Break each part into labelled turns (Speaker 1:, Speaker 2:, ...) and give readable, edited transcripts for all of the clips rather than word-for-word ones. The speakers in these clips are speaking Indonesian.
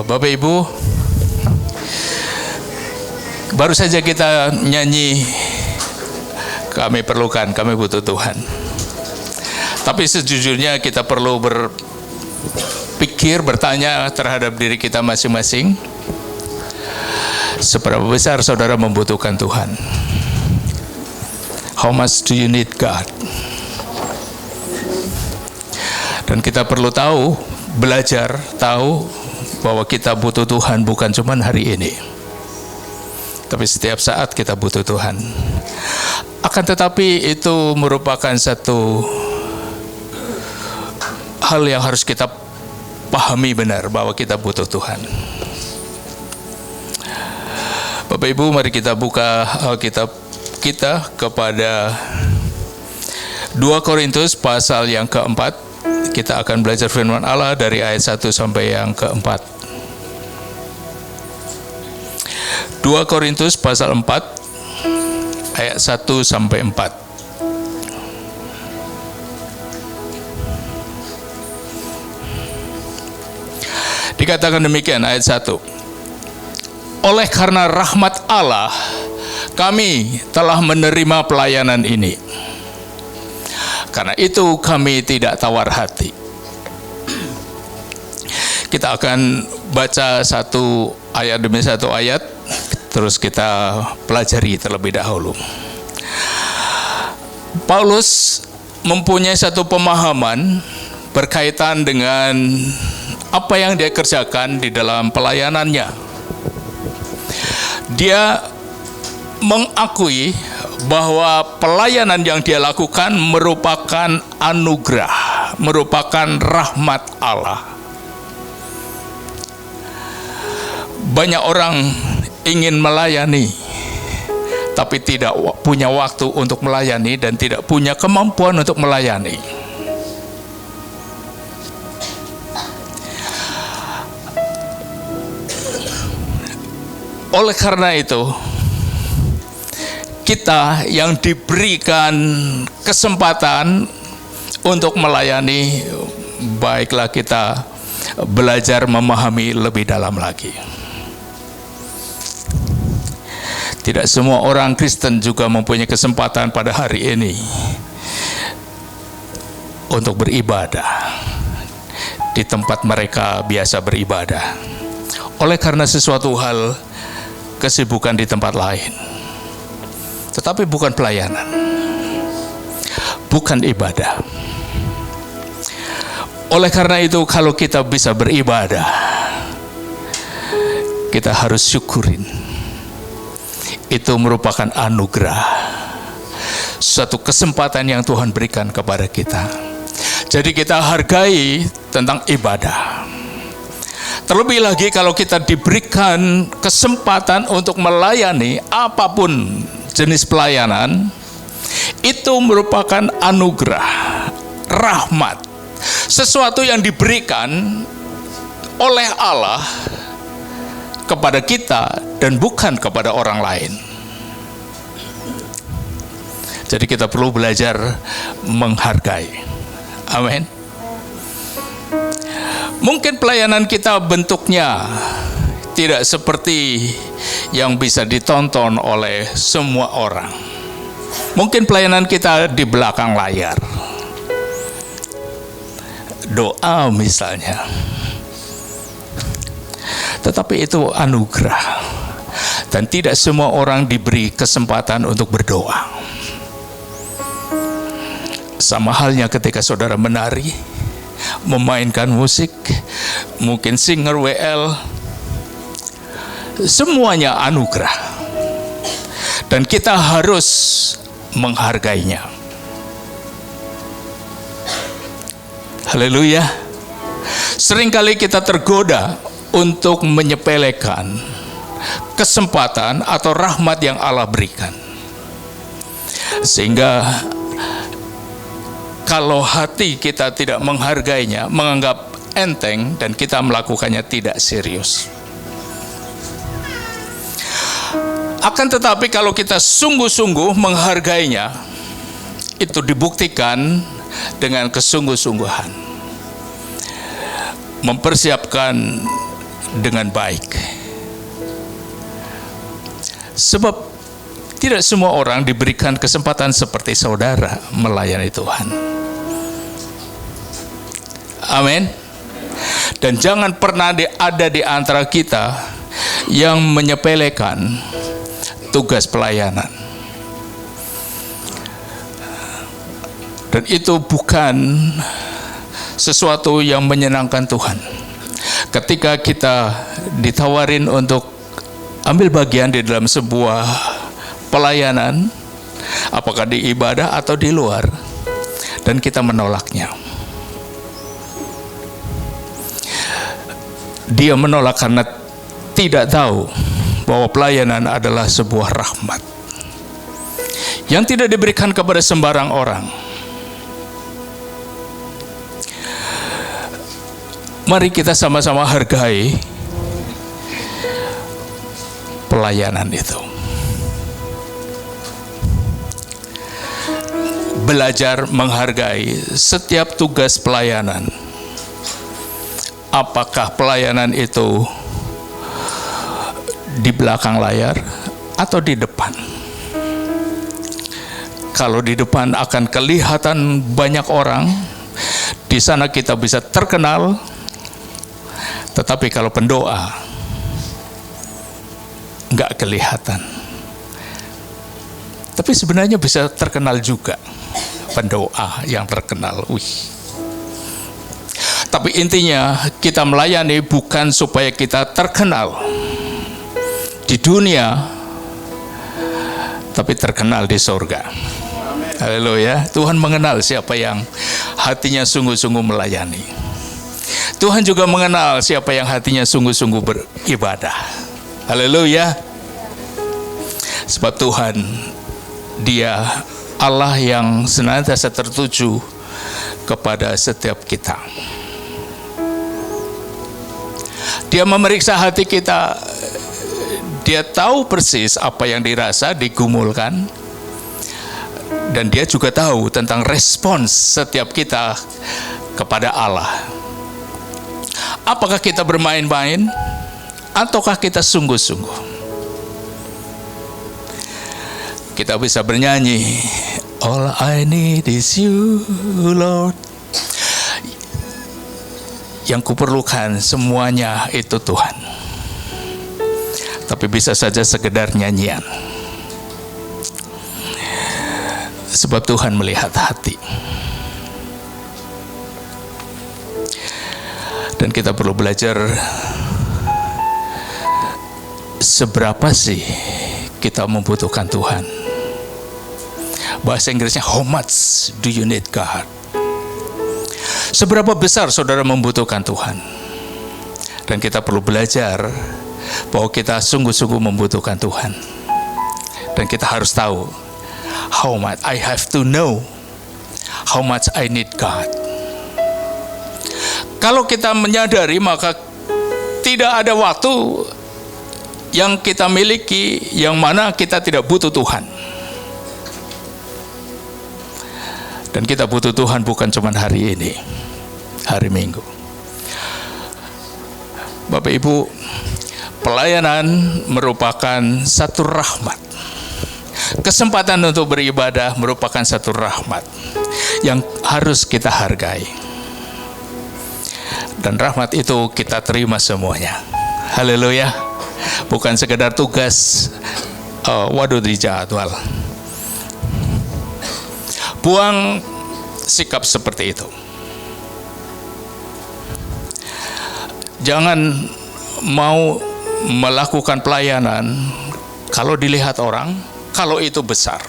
Speaker 1: Bapak Ibu, baru saja kita nyanyi kami perlukan, kami butuh Tuhan. Tapi sejujurnya kita perlu berpikir, bertanya terhadap diri kita masing-masing. Seberapa besar saudara membutuhkan Tuhan? How much do you need God? Dan kita perlu tahu, belajar, tahu bahwa kita butuh Tuhan bukan cuma hari ini, tapi setiap saat kita butuh Tuhan. Akan tetapi itu merupakan satu hal yang harus kita pahami benar, bahwa kita butuh Tuhan. Bapak Ibu, mari kita buka Alkitab kita kepada 2 Korintus pasal yang keempat. Kita akan belajar firman Allah dari ayat 1 sampai yang keempat. 2 Korintus pasal 4 ayat 1 sampai 4. Dikatakan demikian ayat 1. Oleh karena rahmat Allah kami telah menerima pelayanan ini. Karena itu kami tidak tawar hati. Kita akan baca satu ayat demi satu ayat, terus kita pelajari terlebih dahulu. Paulus mempunyai satu pemahaman berkaitan dengan apa yang dia kerjakan di dalam pelayanannya. Dia mengakui bahwa pelayanan yang dia lakukan merupakan anugerah, merupakan rahmat Allah. Banyak orang ingin melayani, tapi tidak punya waktu untuk melayani dan tidak punya kemampuan untuk melayani. Oleh karena itu, kita yang diberikan kesempatan untuk melayani, baiklah kita belajar memahami lebih dalam lagi. Tidak semua orang Kristen juga mempunyai kesempatan pada hari ini untuk beribadah di tempat mereka biasa beribadah, oleh karena sesuatu hal kesibukan di tempat lain. Tetapi bukan pelayanan, bukan ibadah. Oleh karena itu, kalau kita bisa beribadah, kita harus syukurin. Itu merupakan anugerah, suatu kesempatan yang Tuhan berikan kepada kita. Jadi kita hargai tentang ibadah. Terlebih lagi kalau kita diberikan kesempatan untuk melayani apapun jenis pelayanan, itu merupakan anugerah, rahmat, sesuatu yang diberikan oleh Allah kepada kita dan bukan kepada orang lain. Jadi kita perlu belajar menghargai. Amin. Mungkin pelayanan kita bentuknya tidak seperti yang bisa ditonton oleh semua orang. Mungkin pelayanan kita di belakang layar, doa misalnya. Tetapi itu anugerah, dan tidak semua orang diberi kesempatan untuk berdoa. Sama halnya ketika saudara menari, memainkan musik, mungkin singer WL, semuanya anugerah, dan kita harus menghargainya. Haleluya. Seringkali kita tergoda untuk menyepelekan kesempatan atau rahmat yang Allah berikan, sehingga kalau hati kita tidak menghargainya, menganggap enteng, dan kita melakukannya tidak serius. Akan tetapi kalau kita sungguh-sungguh menghargainya, itu dibuktikan dengan kesungguh-sungguhan. mempersiapkan dengan baik. Sebab tidak semua orang diberikan kesempatan seperti saudara melayani Tuhan. Amin. Dan jangan pernah ada di antara kita yang menyepelekan tugas pelayanan. Dan itu bukan sesuatu yang menyenangkan Tuhan. Ketika kita ditawarin untuk ambil bagian di dalam sebuah pelayanan, apakah di ibadah atau di luar, dan kita menolaknya. Dia menolak karena tidak tahu bahwa pelayanan adalah sebuah rahmat yang tidak diberikan kepada sembarang orang. Mari kita sama-sama hargai pelayanan itu. Belajar menghargai setiap tugas pelayanan. Apakah pelayanan itu di belakang layar atau di depan? Kalau di depan akan kelihatan banyak orang, di sana kita bisa terkenal. Tetapi kalau pendoa nggak kelihatan. Tapi sebenarnya bisa terkenal juga pendoa yang terkenal. Tapi intinya kita melayani bukan supaya kita terkenal di dunia, tapi terkenal di surga. Haleluya. Tuhan mengenal siapa yang hatinya sungguh-sungguh melayani. Tuhan juga mengenal siapa yang hatinya sungguh-sungguh beribadah. Haleluya. Sebab Tuhan, Dia Allah yang senantiasa tertuju kepada setiap kita. Dia memeriksa hati kita. Dia tahu persis apa yang dirasa, digumulkan. Dan Dia juga tahu tentang respons setiap kita kepada Allah. Apakah kita bermain-main ataukah kita sungguh-sungguh? Kita bisa bernyanyi, all I need is you, Lord. Yang kuperlukan semuanya itu Tuhan. Tapi bisa saja sekedar nyanyian. Sebab Tuhan melihat hati. Dan kita perlu belajar seberapa sih kita membutuhkan Tuhan. Bahasa Inggrisnya, how much do you need God? Seberapa besar saudara membutuhkan Tuhan? Dan kita perlu belajar bahwa kita sungguh-sungguh membutuhkan Tuhan. Dan kita harus tahu, how much I have to know, how much I need God. Kalau kita menyadari, maka tidak ada waktu yang kita miliki yang mana kita tidak butuh Tuhan. Dan kita butuh Tuhan bukan cuma hari ini, hari Minggu. Bapak Ibu, pelayanan merupakan satu rahmat. Kesempatan untuk beribadah merupakan satu rahmat yang harus kita hargai. Dan rahmat itu kita terima semuanya. Haleluya. Bukan sekedar tugas waduh di jadwal. Buang sikap seperti itu. Jangan mau melakukan pelayanan kalau dilihat orang, kalau itu besar.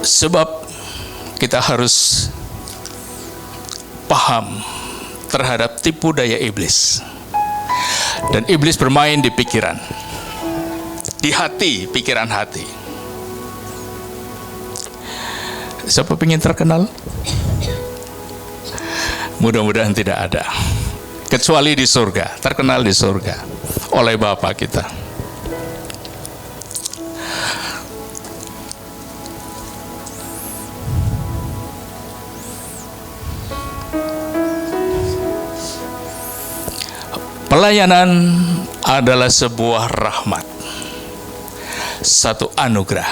Speaker 1: Sebab kita harus paham terhadap tipu daya iblis. Dan iblis bermain di pikiran, di hati, pikiran hati. Siapa ingin terkenal? Mudah-mudahan tidak ada. Kecuali di surga, terkenal di surga oleh Bapa kita. Pelayanan adalah sebuah rahmat, satu anugerah.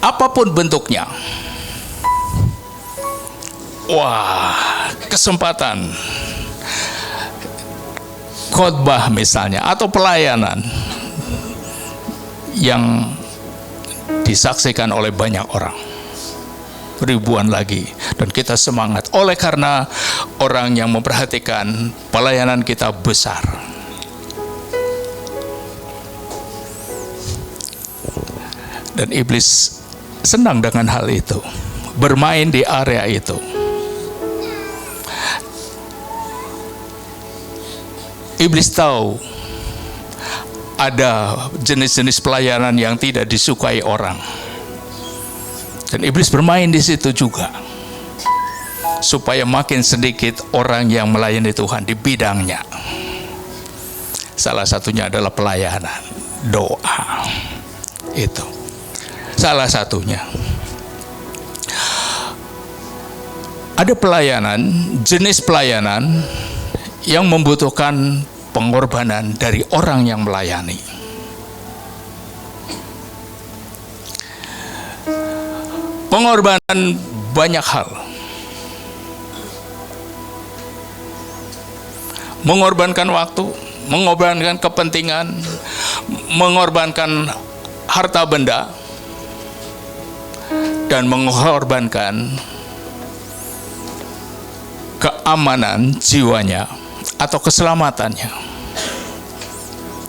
Speaker 1: Apapun bentuknya, kesempatan khotbah misalnya, atau pelayanan yang disaksikan oleh banyak orang, ribuan lagi, dan kita semangat oleh karena orang yang memperhatikan pelayanan kita besar. Dan iblis senang dengan hal itu, bermain di area itu. Iblis tahu ada jenis-jenis pelayanan yang tidak disukai orang, dan iblis bermain di situ juga supaya makin sedikit orang yang melayani Tuhan di bidangnya. Salah satunya adalah pelayanan doa. Itu salah satunya. Ada pelayanan, jenis pelayanan yang membutuhkan pengorbanan dari orang yang melayani. Pengorbanan banyak hal. Mengorbankan waktu, mengorbankan kepentingan, mengorbankan harta benda, dan mengorbankan keamanan jiwanya atau keselamatannya.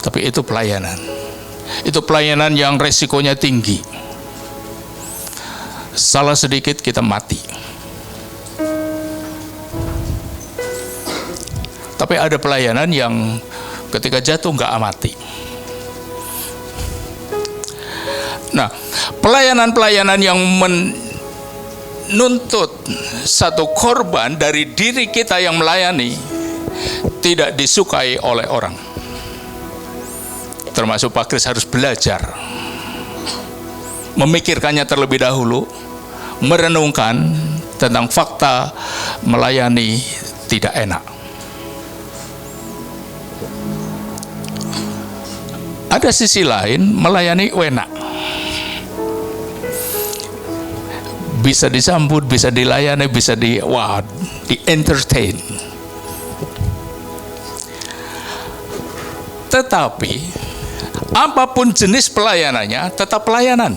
Speaker 1: Tapi itu pelayanan. Itu pelayanan yang resikonya tinggi. Salah sedikit kita mati. Tapi ada pelayanan yang ketika jatuh nggak mati. Nah, pelayanan-pelayanan yang menuntut satu korban dari diri kita yang melayani tidak disukai oleh orang. Termasuk Pak Kris harus belajar memikirkannya terlebih dahulu, merenungkan tentang fakta melayani tidak enak. Ada sisi lain, melayani enak. Bisa disambut, bisa dilayani, bisa di entertain. Tetapi apapun jenis pelayanannya tetap pelayanan.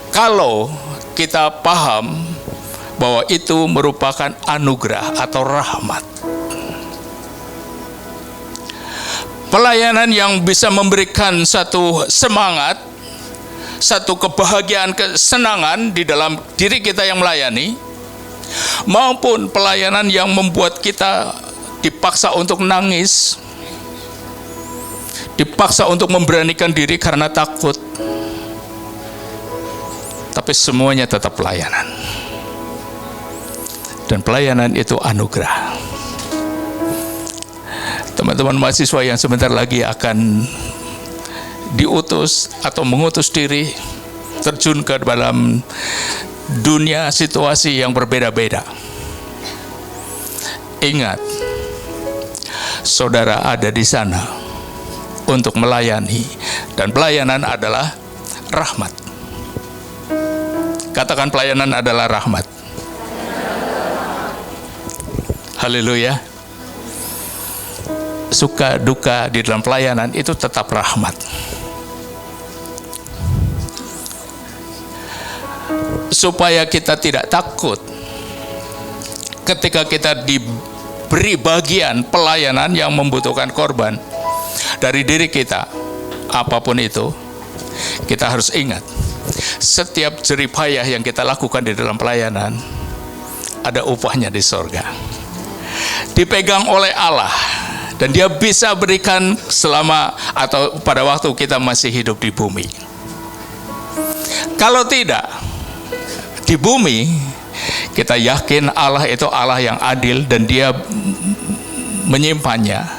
Speaker 1: Kalau kita paham bahwa itu merupakan anugerah atau rahmat. Pelayanan yang bisa memberikan satu semangat, satu kebahagiaan, kesenangan di dalam diri kita yang melayani, maupun pelayanan yang membuat kita dipaksa untuk nangis, dipaksa untuk memberanikan diri karena takut. Tapi semuanya tetap pelayanan. Dan pelayanan itu anugerah. Teman-teman mahasiswa yang sebentar lagi akan diutus atau mengutus diri terjun ke dalam dunia situasi yang berbeda-beda. Ingat, saudara ada di sana untuk melayani, dan pelayanan adalah rahmat. Katakan, pelayanan adalah rahmat. Haleluya. Suka duka di dalam pelayanan itu tetap rahmat. Supaya kita tidak takut ketika kita diberi bagian pelayanan yang membutuhkan korban dari diri kita, apapun itu, kita harus ingat, setiap jerih payah yang kita lakukan di dalam pelayanan ada upahnya di sorga, dipegang oleh Allah, dan Dia bisa berikan selama atau pada waktu kita masih hidup di bumi. Kalau tidak, di bumi kita yakin Allah itu Allah yang adil, dan Dia menyimpannya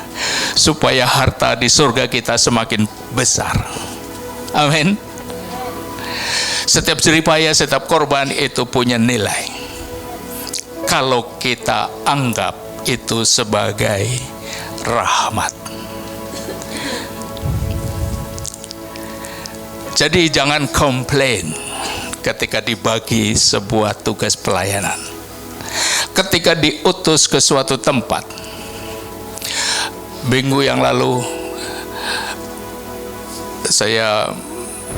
Speaker 1: supaya harta di surga kita semakin besar. Amin. Setiap jeripaya, setiap korban itu punya nilai. Kalau kita anggap itu sebagai rahmat. Jadi jangan komplain ketika dibagi sebuah tugas pelayanan. Ketika diutus ke suatu tempat. Minggu yang lalu saya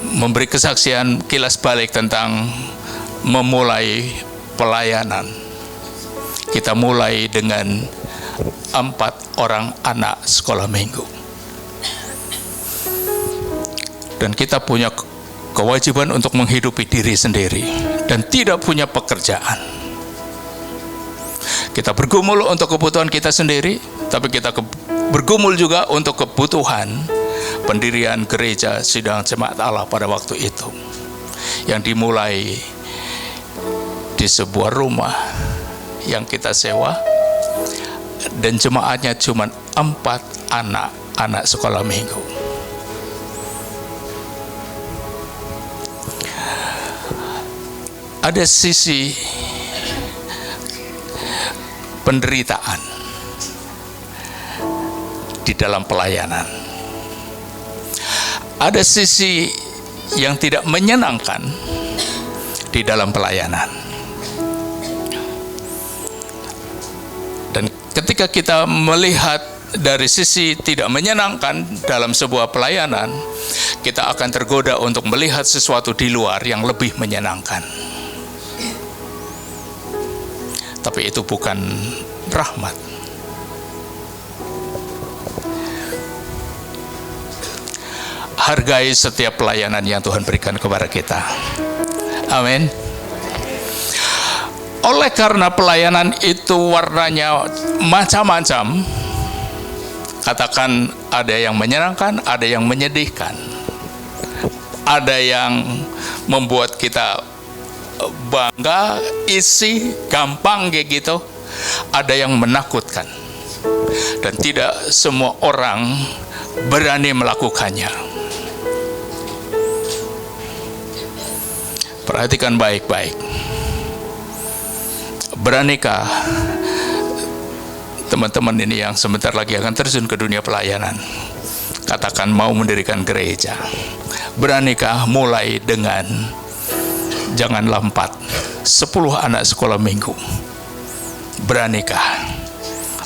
Speaker 1: memberi kesaksian kilas balik tentang memulai pelayanan. Kita mulai dengan 4 orang anak sekolah minggu. Dan kita punya kewajiban untuk menghidupi diri sendiri dan tidak punya pekerjaan. Kita bergumul untuk kebutuhan kita sendiri, tapi kita bergumul juga untuk kebutuhan pendirian gereja sidang jemaat Allah pada waktu itu, yang dimulai di sebuah rumah yang kita sewa, dan jemaatnya cuma 4 anak sekolah minggu. Ada sisi penderitaan di dalam pelayanan. Ada sisi yang tidak menyenangkan di dalam pelayanan. Dan ketika kita melihat dari sisi tidak menyenangkan dalam sebuah pelayanan, kita akan tergoda untuk melihat sesuatu di luar yang lebih menyenangkan. Tapi itu bukan rahmat. Hargai setiap pelayanan yang Tuhan berikan kepada kita. Amin. Oleh karena pelayanan itu warnanya macam-macam, katakan ada yang menyenangkan, ada yang menyedihkan, ada yang membuat kita bangga, isi, gampang kayak gitu, ada yang menakutkan, dan tidak semua orang berani melakukannya. Perhatikan baik-baik. Beranikah teman-teman ini yang sebentar lagi akan terjun ke dunia pelayanan, katakan mau mendirikan gereja, beranikah mulai dengan janganlah 4, 10 anak sekolah minggu? Beranikah?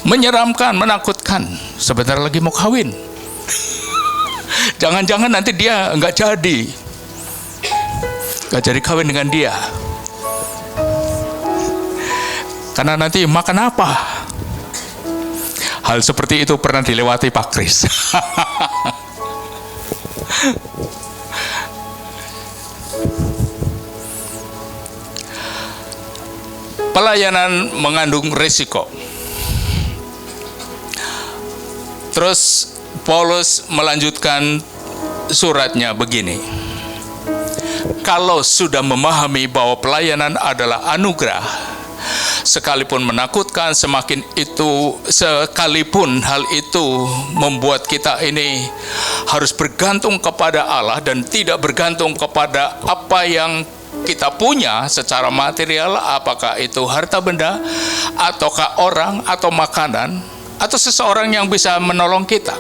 Speaker 1: Menyeramkan, menakutkan, sebentar lagi mau kawin. Jangan-jangan nanti dia nggak jadi kawin dengan dia, karena nanti makan apa? Hal seperti itu pernah dilewati Pak Kris. Pelayanan mengandung risiko. Terus Paulus melanjutkan suratnya begini. Kalau sudah memahami bahwa pelayanan adalah anugerah, sekalipun menakutkan, sekalipun hal itu membuat kita ini harus bergantung kepada Allah dan tidak bergantung kepada apa yang kita punya secara material, apakah itu harta benda, ataukah orang, atau makanan, atau seseorang yang bisa menolong kita.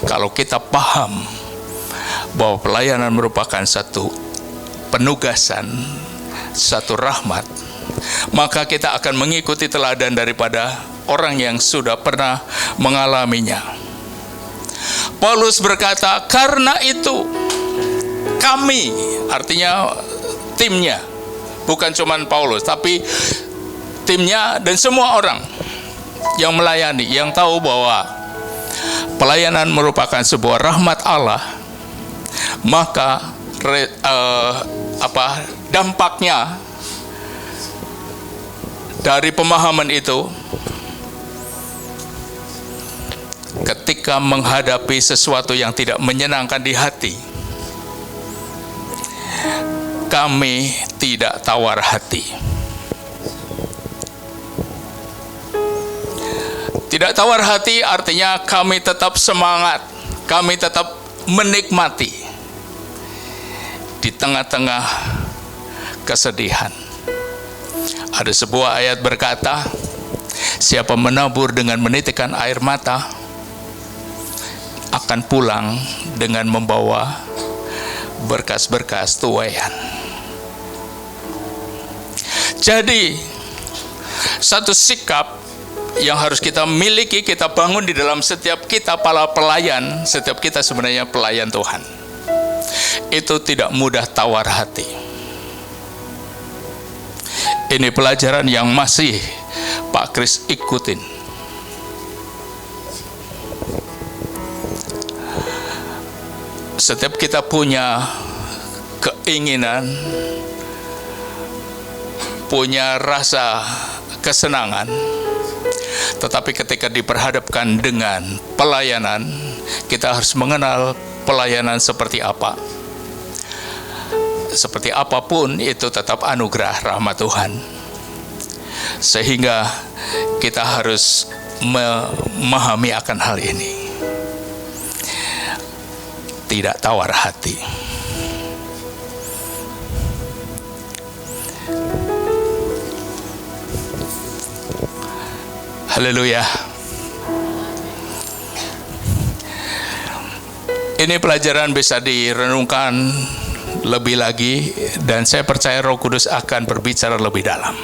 Speaker 1: Kalau kita paham bahwa pelayanan merupakan satu penugasan, satu rahmat, maka kita akan mengikuti teladan daripada orang yang sudah pernah mengalaminya. Paulus berkata, karena itu kami, artinya timnya, bukan cuma Paulus, tapi timnya dan semua orang yang melayani, yang tahu bahwa pelayanan merupakan sebuah rahmat Allah, maka dampaknya dari pemahaman itu, ketika menghadapi sesuatu yang tidak menyenangkan di hati, kami tidak tawar hati. Tidak tawar hati artinya kami tetap semangat, kami tetap menikmati di tengah-tengah kesedihan. Ada sebuah ayat berkata, siapa menabur dengan menitikan air mata akan pulang dengan membawa berkas-berkas tuaian. Jadi satu sikap yang harus kita miliki, kita bangun di dalam setiap kita para pelayan, setiap kita sebenarnya pelayan Tuhan, itu tidak mudah tawar hati. Ini pelajaran yang masih Pak Kris ikutin. Setiap kita punya keinginan, punya rasa kesenangan, tetapi ketika diperhadapkan dengan pelayanan, kita harus mengenal pelayanan seperti apa. Seperti apapun itu tetap anugerah rahmat Tuhan. Sehingga kita harus memahami akan hal ini. Tidak tawar hati. Haleluya. Ini pelajaran bisa direnungkan lebih lagi, dan saya percaya Roh Kudus akan berbicara lebih dalam.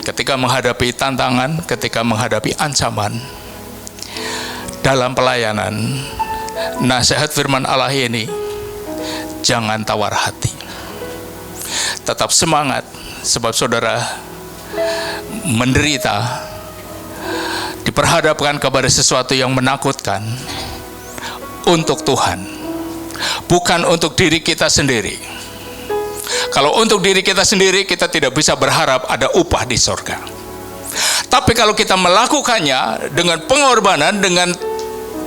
Speaker 1: Ketika menghadapi tantangan, ketika menghadapi ancaman dalam pelayanan, nasihat firman Allah ini, jangan tawar hati. Tetap semangat, sebab saudara menderita, diperhadapkan kepada sesuatu yang menakutkan untuk Tuhan, bukan untuk diri kita sendiri. Kalau untuk diri kita sendiri, kita tidak bisa berharap ada upah di sorga. Tapi kalau kita melakukannya dengan pengorbanan, dengan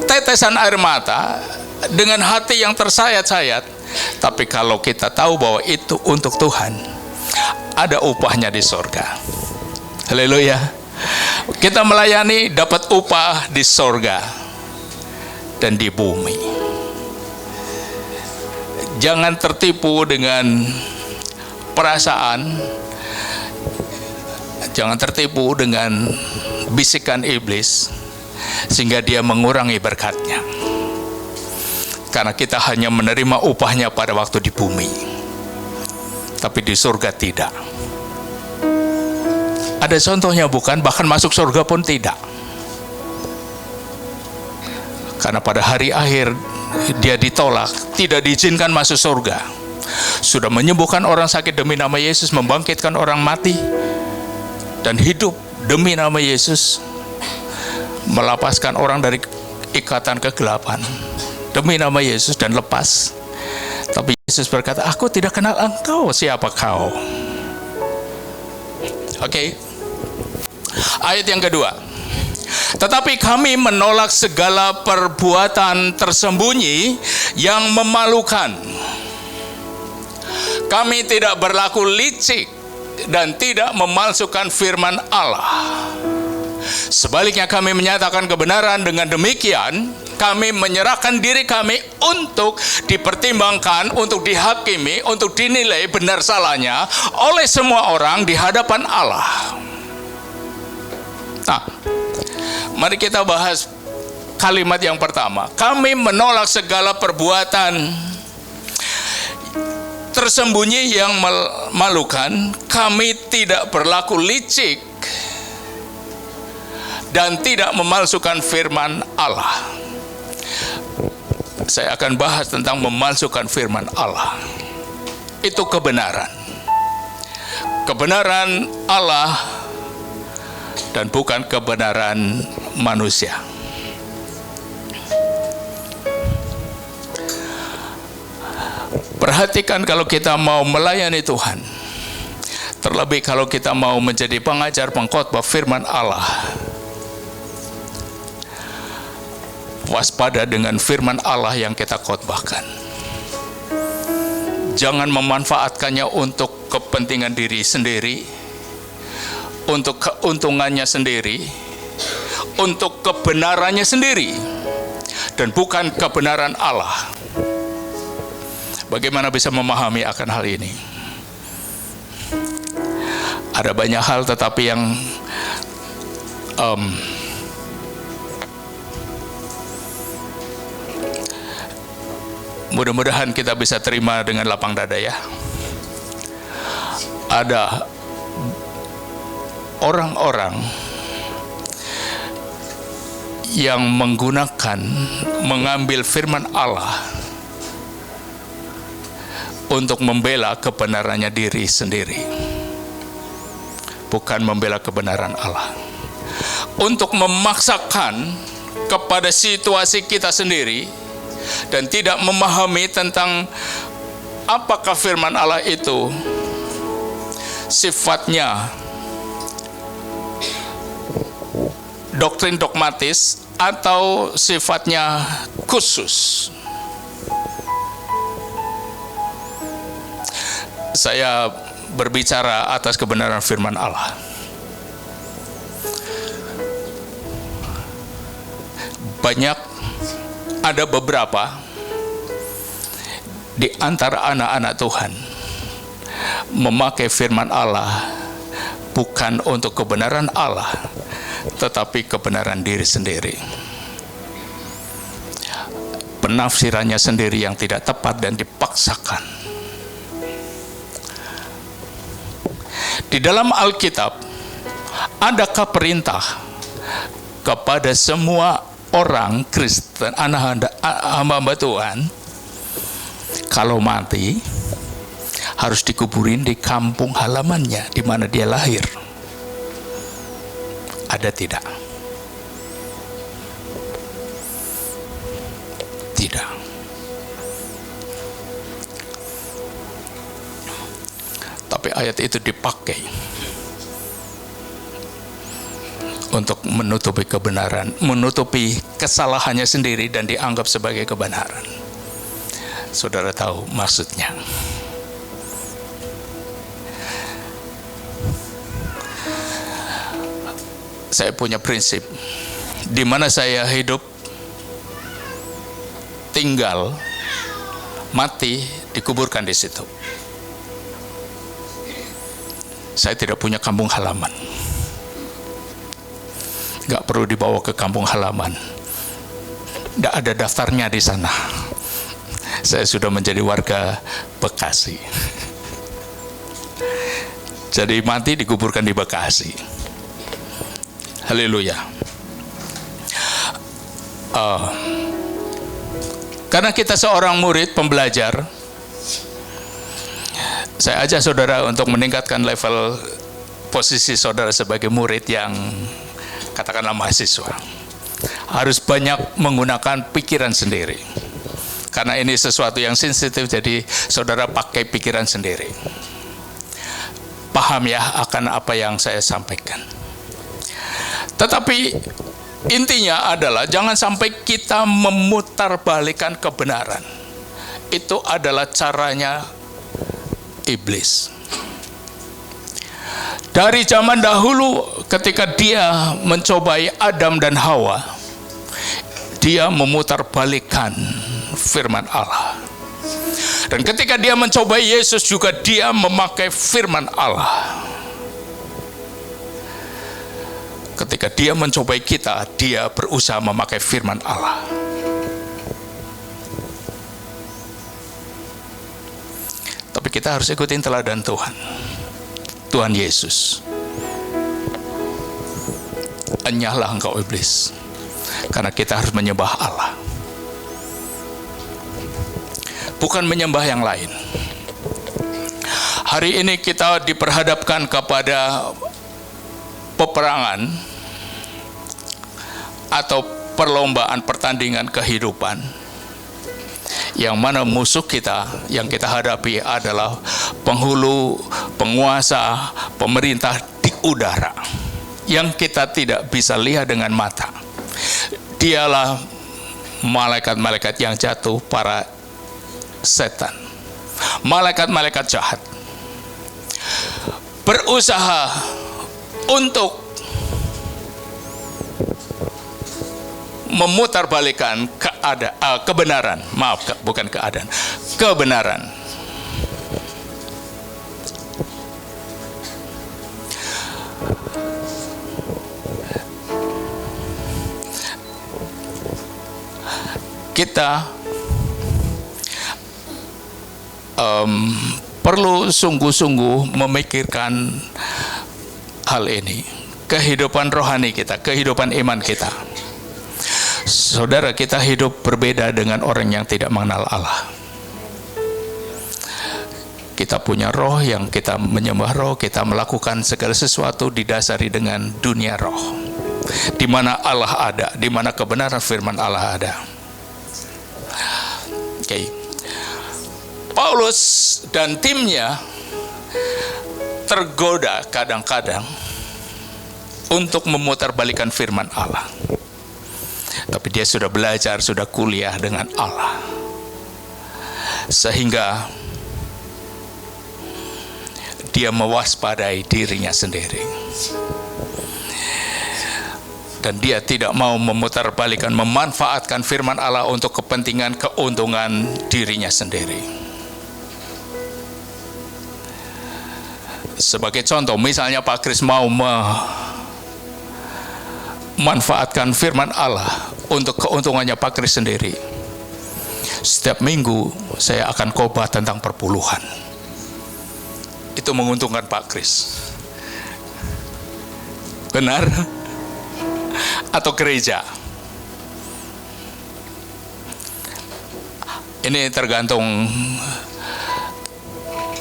Speaker 1: tetesan air mata, dengan hati yang tersayat-sayat, tapi kalau kita tahu bahwa itu untuk Tuhan, ada upahnya di sorga. Haleluya. Kita melayani dapat upah di sorga dan di bumi. Jangan tertipu dengan perasaan, jangan tertipu dengan bisikan iblis sehingga dia mengurangi berkatnya. Karena kita hanya menerima upahnya pada waktu di bumi, tapi di surga tidak. Ada contohnya bukan? Bahkan masuk surga pun tidak. Karena pada hari akhir dia ditolak, tidak diizinkan masuk surga. Sudah menyembuhkan orang sakit demi nama Yesus, membangkitkan orang mati dan hidup demi nama Yesus, melepaskan orang dari ikatan kegelapan demi nama Yesus dan lepas. Tapi Yesus berkata, aku tidak kenal engkau, siapa kau? Oke. Ayat yang kedua, tetapi kami menolak segala perbuatan tersembunyi yang memalukan. Kami tidak berlaku licik dan tidak memalsukan firman Allah. Sebaliknya kami menyatakan kebenaran. Dengan demikian kami menyerahkan diri kami untuk dipertimbangkan, untuk dihakimi, untuk dinilai benar salahnya oleh semua orang di hadapan Allah. Nah, mari kita bahas kalimat yang pertama. Kami menolak segala perbuatan tersembunyi yang memalukan. Kami tidak berlaku licik dan tidak memalsukan firman Allah. Saya akan bahas tentang memalsukan firman Allah. Itu kebenaran. Kebenaran Allah dan bukan kebenaran manusia. Perhatikan kalau kita mau melayani Tuhan, terlebih kalau kita mau menjadi pengajar pengkhotbah firman Allah, waspada dengan firman Allah yang kita khotbahkan. Jangan memanfaatkannya untuk kepentingan diri sendiri, untuk keuntungannya sendiri, untuk kebenarannya sendiri dan bukan kebenaran Allah. Bagaimana bisa memahami akan hal ini? Ada banyak hal, tetapi yang mudah-mudahan kita bisa terima dengan lapang dada ya. Ada orang-orang yang mengambil firman Allah untuk membela kebenarannya diri sendiri, bukan membela kebenaran Allah. Untuk memaksakan kepada situasi kita sendiri dan tidak memahami tentang apakah firman Allah itu sifatnya doktrin dogmatis atau sifatnya khusus. Saya berbicara atas kebenaran firman Allah. Ada beberapa di antara anak-anak Tuhan memakai firman Allah bukan untuk kebenaran Allah, tetapi kebenaran diri sendiri. Penafsirannya sendiri yang tidak tepat dan dipaksakan. Di dalam Alkitab, adakah perintah kepada semua orang Kristen, anak hamba Tuhan, kalau mati harus dikuburin di kampung halamannya di mana dia lahir? Ada tidak? Tidak. Tapi ayat itu dipakai untuk menutupi kebenaran, menutupi kesalahannya sendiri dan dianggap sebagai kebenaran. Saudara tahu maksudnya. Saya punya prinsip, di mana saya hidup, tinggal, mati, dikuburkan di situ. Saya tidak punya kampung halaman. Gak perlu dibawa ke kampung halaman. Tidak ada daftarnya di sana. Saya sudah menjadi warga Bekasi. Jadi mati dikuburkan di Bekasi. Haleluya. Karena kita seorang murid pembelajar, saya ajak saudara untuk meningkatkan level posisi saudara sebagai murid yang katakanlah mahasiswa. Harus banyak menggunakan pikiran sendiri. Karena ini sesuatu yang sensitif, jadi saudara pakai pikiran sendiri. Paham ya akan apa yang saya sampaikan. Tetapi intinya adalah jangan sampai kita memutarbalikan kebenaran. Itu adalah caranya iblis. Dari zaman dahulu ketika dia mencobai Adam dan Hawa, dia memutarbalikkan firman Allah. Dan ketika dia mencobai Yesus juga dia memakai firman Allah. Ketika dia mencobai kita, dia berusaha memakai firman Allah. Tapi kita harus ikutin teladan Tuhan. Tuhan Yesus. Enyahlah engkau iblis. Karena kita harus menyembah Allah. Bukan menyembah yang lain. Hari ini kita diperhadapkan kepada peperangan atau perlombaan pertandingan kehidupan, yang mana musuh kita yang kita hadapi adalah penghulu, penguasa, pemerintah di udara yang kita tidak bisa lihat dengan mata. Dialah malaikat-malaikat yang jatuh, para setan, malaikat-malaikat jahat, berusaha untuk memutarbalikkan kebenaran. Maaf, bukan keadaan, kebenaran. Kita perlu sungguh-sungguh memikirkan hal ini. Kehidupan rohani kita, kehidupan iman kita. Saudara, kita hidup berbeda dengan orang yang tidak mengenal Allah. Kita punya roh yang kita menyembah roh, kita melakukan segala sesuatu didasari dengan dunia roh. Di mana Allah ada, di mana kebenaran firman Allah ada. Oke. Paulus dan timnya tergoda kadang-kadang untuk memutarbalikkan firman Allah. Tapi dia sudah belajar, sudah kuliah dengan Allah. Sehingga dia mewaspadai dirinya sendiri. Dan dia tidak mau memutarbalikkan, memanfaatkan firman Allah untuk kepentingan keuntungan dirinya sendiri. Sebagai contoh, misalnya Pak Kris mau memanfaatkan firman Allah untuk keuntungannya Pak Kris sendiri. Setiap minggu saya akan khotbah tentang perpuluhan. Itu menguntungkan Pak Kris. Benar? Atau gereja? Ini tergantung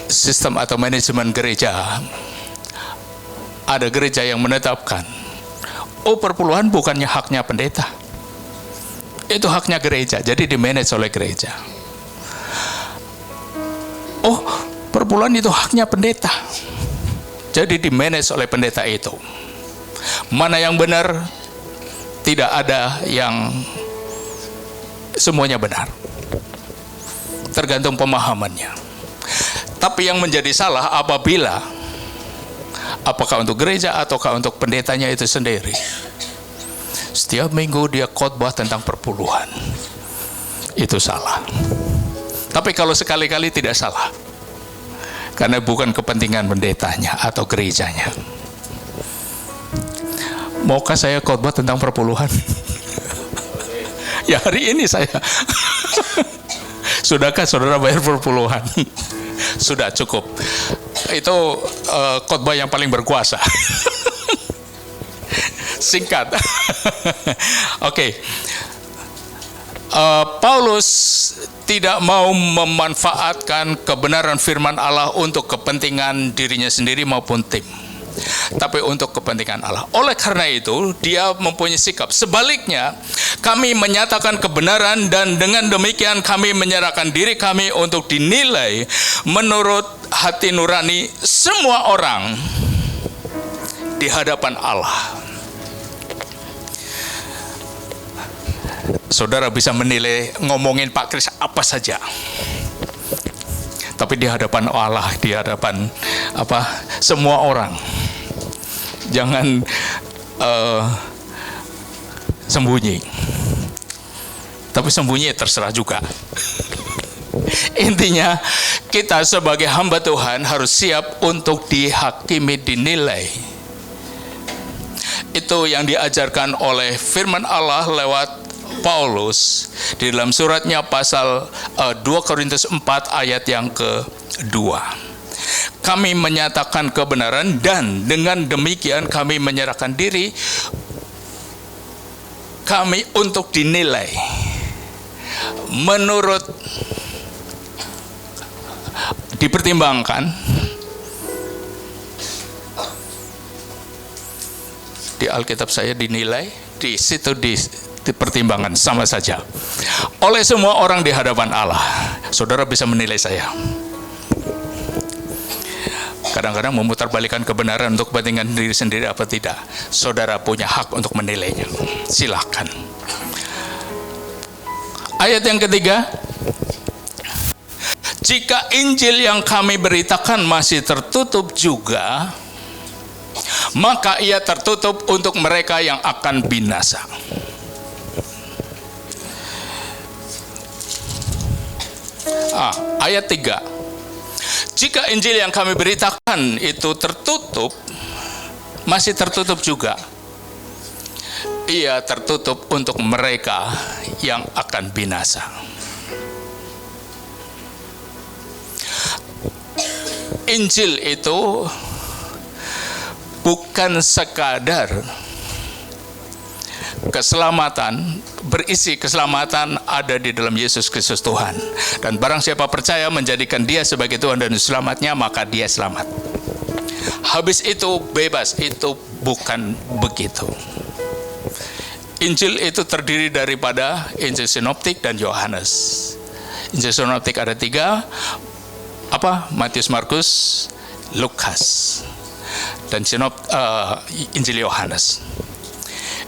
Speaker 1: sistem atau manajemen gereja. Ada gereja yang menetapkan, perpuluhan bukannya haknya pendeta, itu haknya gereja, jadi dimanage oleh gereja. Perpuluhan itu haknya pendeta, jadi dimanage oleh pendeta itu. Mana yang benar? Tidak ada yang semuanya benar, tergantung pemahamannya. Tapi yang menjadi salah apabila apakah untuk gereja ataukah untuk pendetanya itu sendiri, setiap minggu dia khotbah tentang perpuluhan, itu salah. Tapi kalau sekali-kali tidak salah, karena bukan kepentingan pendetanya atau gerejanya. Maukah saya khotbah tentang perpuluhan? Ya, hari ini saya. Sudahkah saudara bayar perpuluhan? Sudah, cukup. Itu khotbah yang paling berkuasa. Singkat. Oke. Paulus tidak mau memanfaatkan kebenaran firman Allah untuk kepentingan dirinya sendiri maupun tim, tapi untuk kepentingan Allah. Oleh karena itu, dia mempunyai sikap sebaliknya. Kami menyatakan kebenaran dan dengan demikian kami menyerahkan diri kami untuk dinilai menurut hati nurani semua orang di hadapan Allah. Saudara bisa menilai, ngomongin Pak Kris apa saja, tapi di hadapan Allah, di hadapan semua orang. Jangan sembunyi. Tapi sembunyi terserah juga. Intinya, kita sebagai hamba Tuhan harus siap untuk dihakimi, dinilai. Itu yang diajarkan oleh firman Allah lewat Paulus di dalam suratnya pasal 2 Korintus 4 ayat yang kedua. Kami menyatakan kebenaran dan dengan demikian kami menyerahkan diri kami untuk dinilai menurut, dipertimbangkan. Di Alkitab saya dinilai, di situ dipertimbangkan, sama saja. Oleh semua orang di hadapan Allah. Saudara bisa menilai saya. Kadang-kadang memutarbalikkan kebenaran untuk kepentingan diri sendiri apa tidak. Saudara punya hak untuk menilainya. Silakan. Ayat yang ketiga. Jika Injil yang kami beritakan masih tertutup juga, maka ia tertutup untuk mereka yang akan binasa. Ayat 3. Jika Injil yang kami beritakan itu tertutup, masih tertutup juga. Ia tertutup untuk mereka yang akan binasa. Injil itu bukan sekadar keselamatan, berisi keselamatan ada di dalam Yesus Kristus Tuhan. Dan barang siapa percaya menjadikan dia sebagai Tuhan dan selamatnya, maka dia selamat. Habis itu bebas, itu bukan begitu. Injil itu terdiri daripada Injil Sinoptik dan Yohanes. Injil Sinoptik ada 3, Matius, Markus, Lukas, dan Injil Yohanes.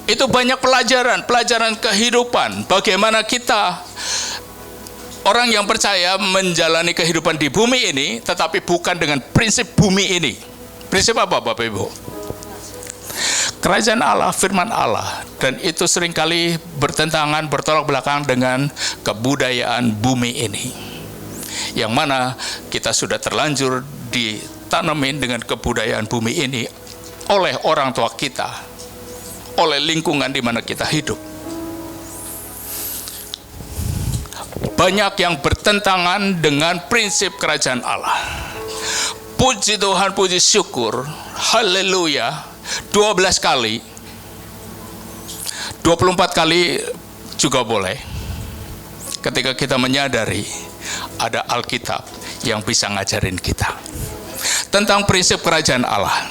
Speaker 1: Itu banyak pelajaran kehidupan, bagaimana kita orang yang percaya menjalani kehidupan di bumi ini, tetapi bukan dengan prinsip bumi ini. Prinsip apa, Bapak Ibu? Kerajaan Allah, firman Allah, dan itu seringkali bertentangan, bertolak belakang dengan kebudayaan bumi ini, yang mana kita sudah terlanjur ditanamin dengan kebudayaan bumi ini oleh orang tua kita, oleh lingkungan di mana kita hidup. Banyak yang bertentangan dengan prinsip kerajaan Allah. Puji Tuhan, puji syukur, haleluya, 12 kali, 24 kali juga boleh, ketika kita menyadari ada Alkitab yang bisa ngajarin kita tentang prinsip kerajaan Allah.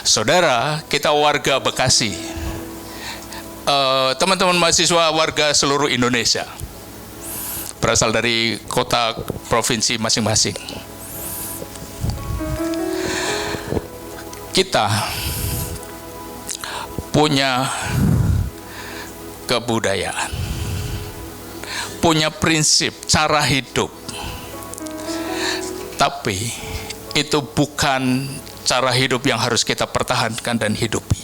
Speaker 1: Saudara, kita warga Bekasi, teman-teman mahasiswa warga seluruh Indonesia, berasal dari kota provinsi masing-masing. Kita punya kebudayaan, punya prinsip, cara hidup, tapi itu bukan cara hidup yang harus kita pertahankan dan hidupi.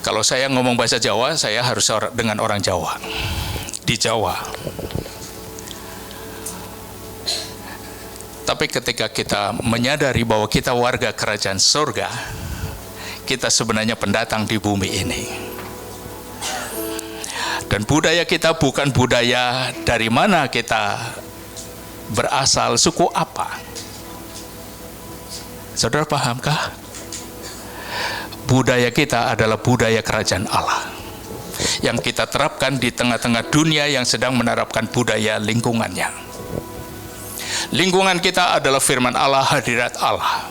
Speaker 1: Kalau saya ngomong bahasa Jawa, saya harus dengan orang Jawa, di Jawa. Tapi ketika kita menyadari bahwa kita warga kerajaan surga, kita sebenarnya pendatang di bumi ini. Dan budaya kita bukan budaya dari mana kita berasal, suku apa. Saudara pahamkah? Budaya kita adalah budaya kerajaan Allah, yang kita terapkan di tengah-tengah dunia yang sedang menerapkan budaya lingkungannya. Lingkungan kita adalah firman Allah, hadirat Allah.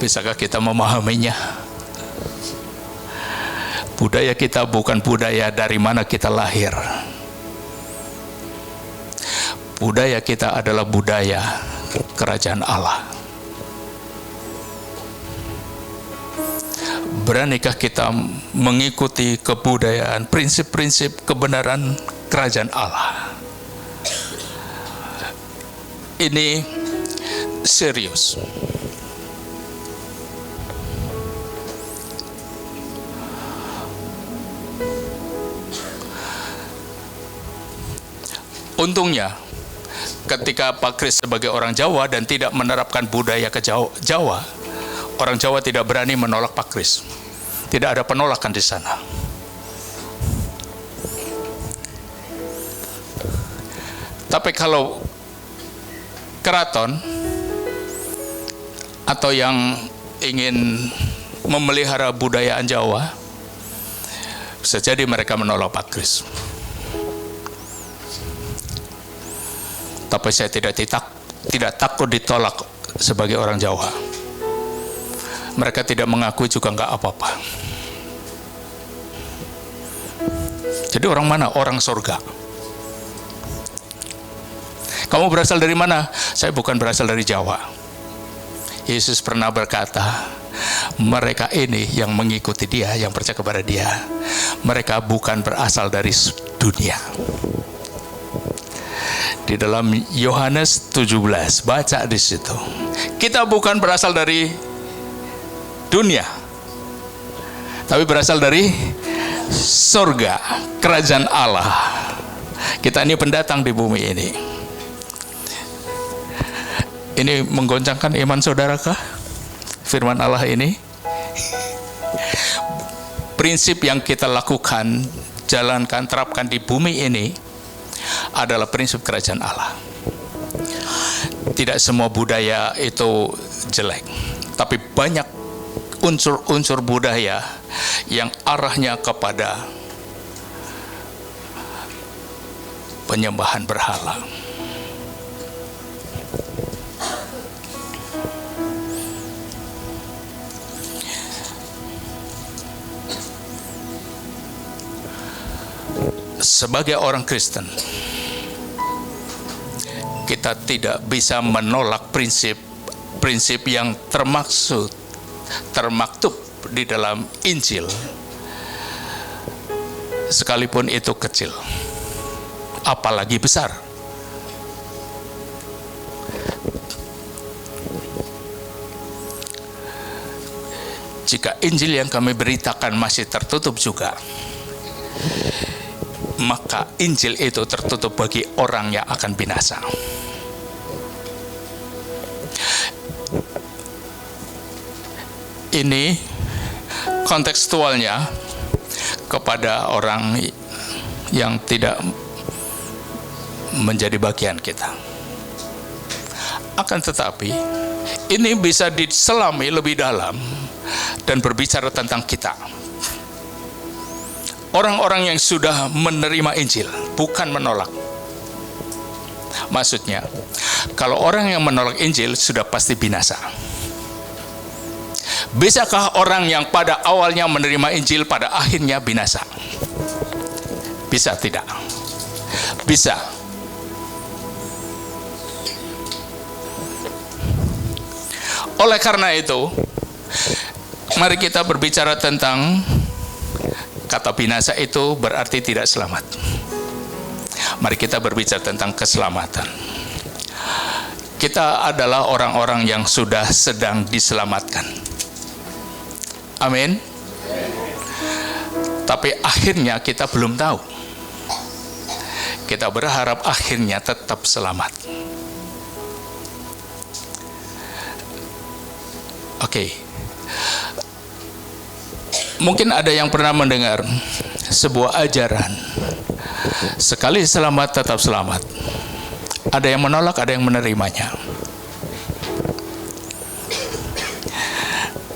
Speaker 1: Bisakah kita memahaminya? Budaya kita bukan budaya dari mana kita lahir. Budaya kita adalah budaya kerajaan Allah. Beranikah kita mengikuti kebudayaan, prinsip-prinsip kebenaran kerajaan Allah? Ini serius. Untungnya, ketika Pak Kris sebagai orang Jawa dan tidak menerapkan budaya ke Jawa, orang Jawa tidak berani menolak Pak Kris. Tidak ada penolakan di sana. Tapi kalau keraton atau yang ingin memelihara budayaan Jawa, bisa jadi mereka menolak Pak Kris. Tapi saya tidak takut ditolak sebagai orang Jawa. Mereka tidak mengakui juga nggak apa-apa. Jadi orang mana? Orang surga. Kamu berasal dari mana? Saya bukan berasal dari Jawa. Yesus pernah berkata, mereka ini yang mengikuti dia, yang percaya kepada dia, mereka bukan berasal dari dunia. Di dalam Yohanes 17, baca di situ. Kita bukan berasal dari dunia, tapi berasal dari surga, kerajaan Allah. Kita ini pendatang di bumi ini. Ini menggoncangkan iman saudarakah? Firman Allah ini. Prinsip yang kita lakukan, jalankan, terapkan di bumi ini adalah prinsip kerajaan Allah. Tidak semua budaya itu jelek, tapi banyak unsur-unsur budaya yang arahnya kepada penyembahan berhala. Sebagai orang Kristen, kita tidak bisa menolak prinsip yang termaktub di dalam Injil, sekalipun itu kecil, apalagi besar. Jika Injil yang kami beritakan masih tertutup juga, maka Injil itu tertutup bagi orang yang akan binasa. Ini kontekstualnya kepada orang yang tidak menjadi bagian kita. Akan tetapi, ini bisa diselami lebih dalam dan berbicara tentang kita. Orang-orang yang sudah menerima Injil, bukan menolak. Maksudnya, kalau orang yang menolak Injil sudah pasti binasa. Bisakah orang yang pada awalnya menerima Injil pada akhirnya binasa? Bisa tidak? Bisa. Oleh karena itu, mari kita berbicara tentang kata binasa itu berarti tidak selamat. Mari kita berbicara tentang keselamatan. Kita adalah orang-orang yang sudah sedang diselamatkan. Amin. Tapi akhirnya kita belum tahu. Kita berharap akhirnya tetap selamat. Oke. Mungkin ada yang pernah mendengar sebuah ajaran, sekali selamat tetap selamat. Ada yang menolak, ada yang menerimanya.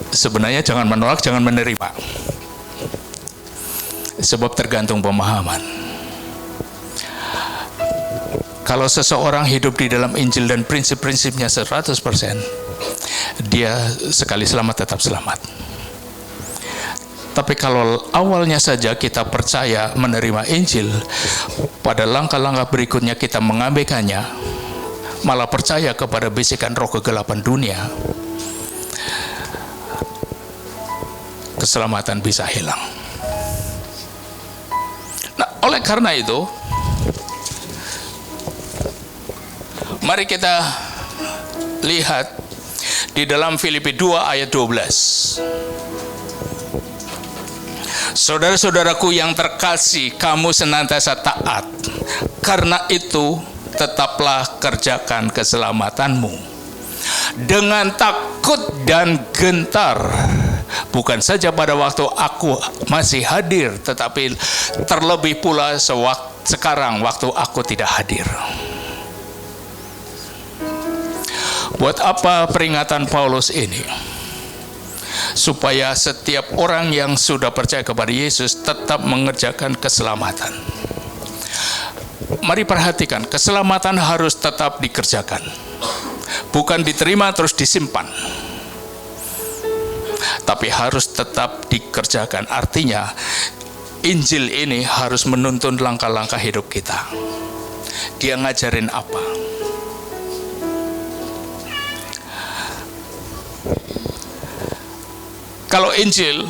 Speaker 1: Sebenarnya jangan menolak, jangan menerima. Sebab tergantung pemahaman. Kalau seseorang hidup di dalam Injil dan prinsip-prinsipnya 100%, dia sekali selamat tetap selamat. Tapi kalau awalnya saja kita percaya menerima Injil, pada langkah-langkah berikutnya kita mengabaikannya, malah percaya kepada bisikan roh kegelapan dunia, keselamatan bisa hilang. Nah, oleh karena itu, mari kita lihat di dalam Filipi 2 ayat 12. Saudara-saudaraku yang terkasih, kamu senantiasa taat. Karena itu, tetaplah kerjakan keselamatanmu dengan takut dan gentar. Bukan saja pada waktu aku masih hadir, tetapi terlebih pula sekarang waktu aku tidak hadir. Buat apa peringatan Paulus ini? Supaya setiap orang yang sudah percaya kepada Yesus tetap mengerjakan keselamatan. Mari perhatikan, keselamatan harus tetap dikerjakan, bukan diterima terus disimpan, tapi harus tetap dikerjakan. Artinya Injil ini harus menuntun langkah-langkah hidup kita. Dia ngajarin apa? Kalau Injil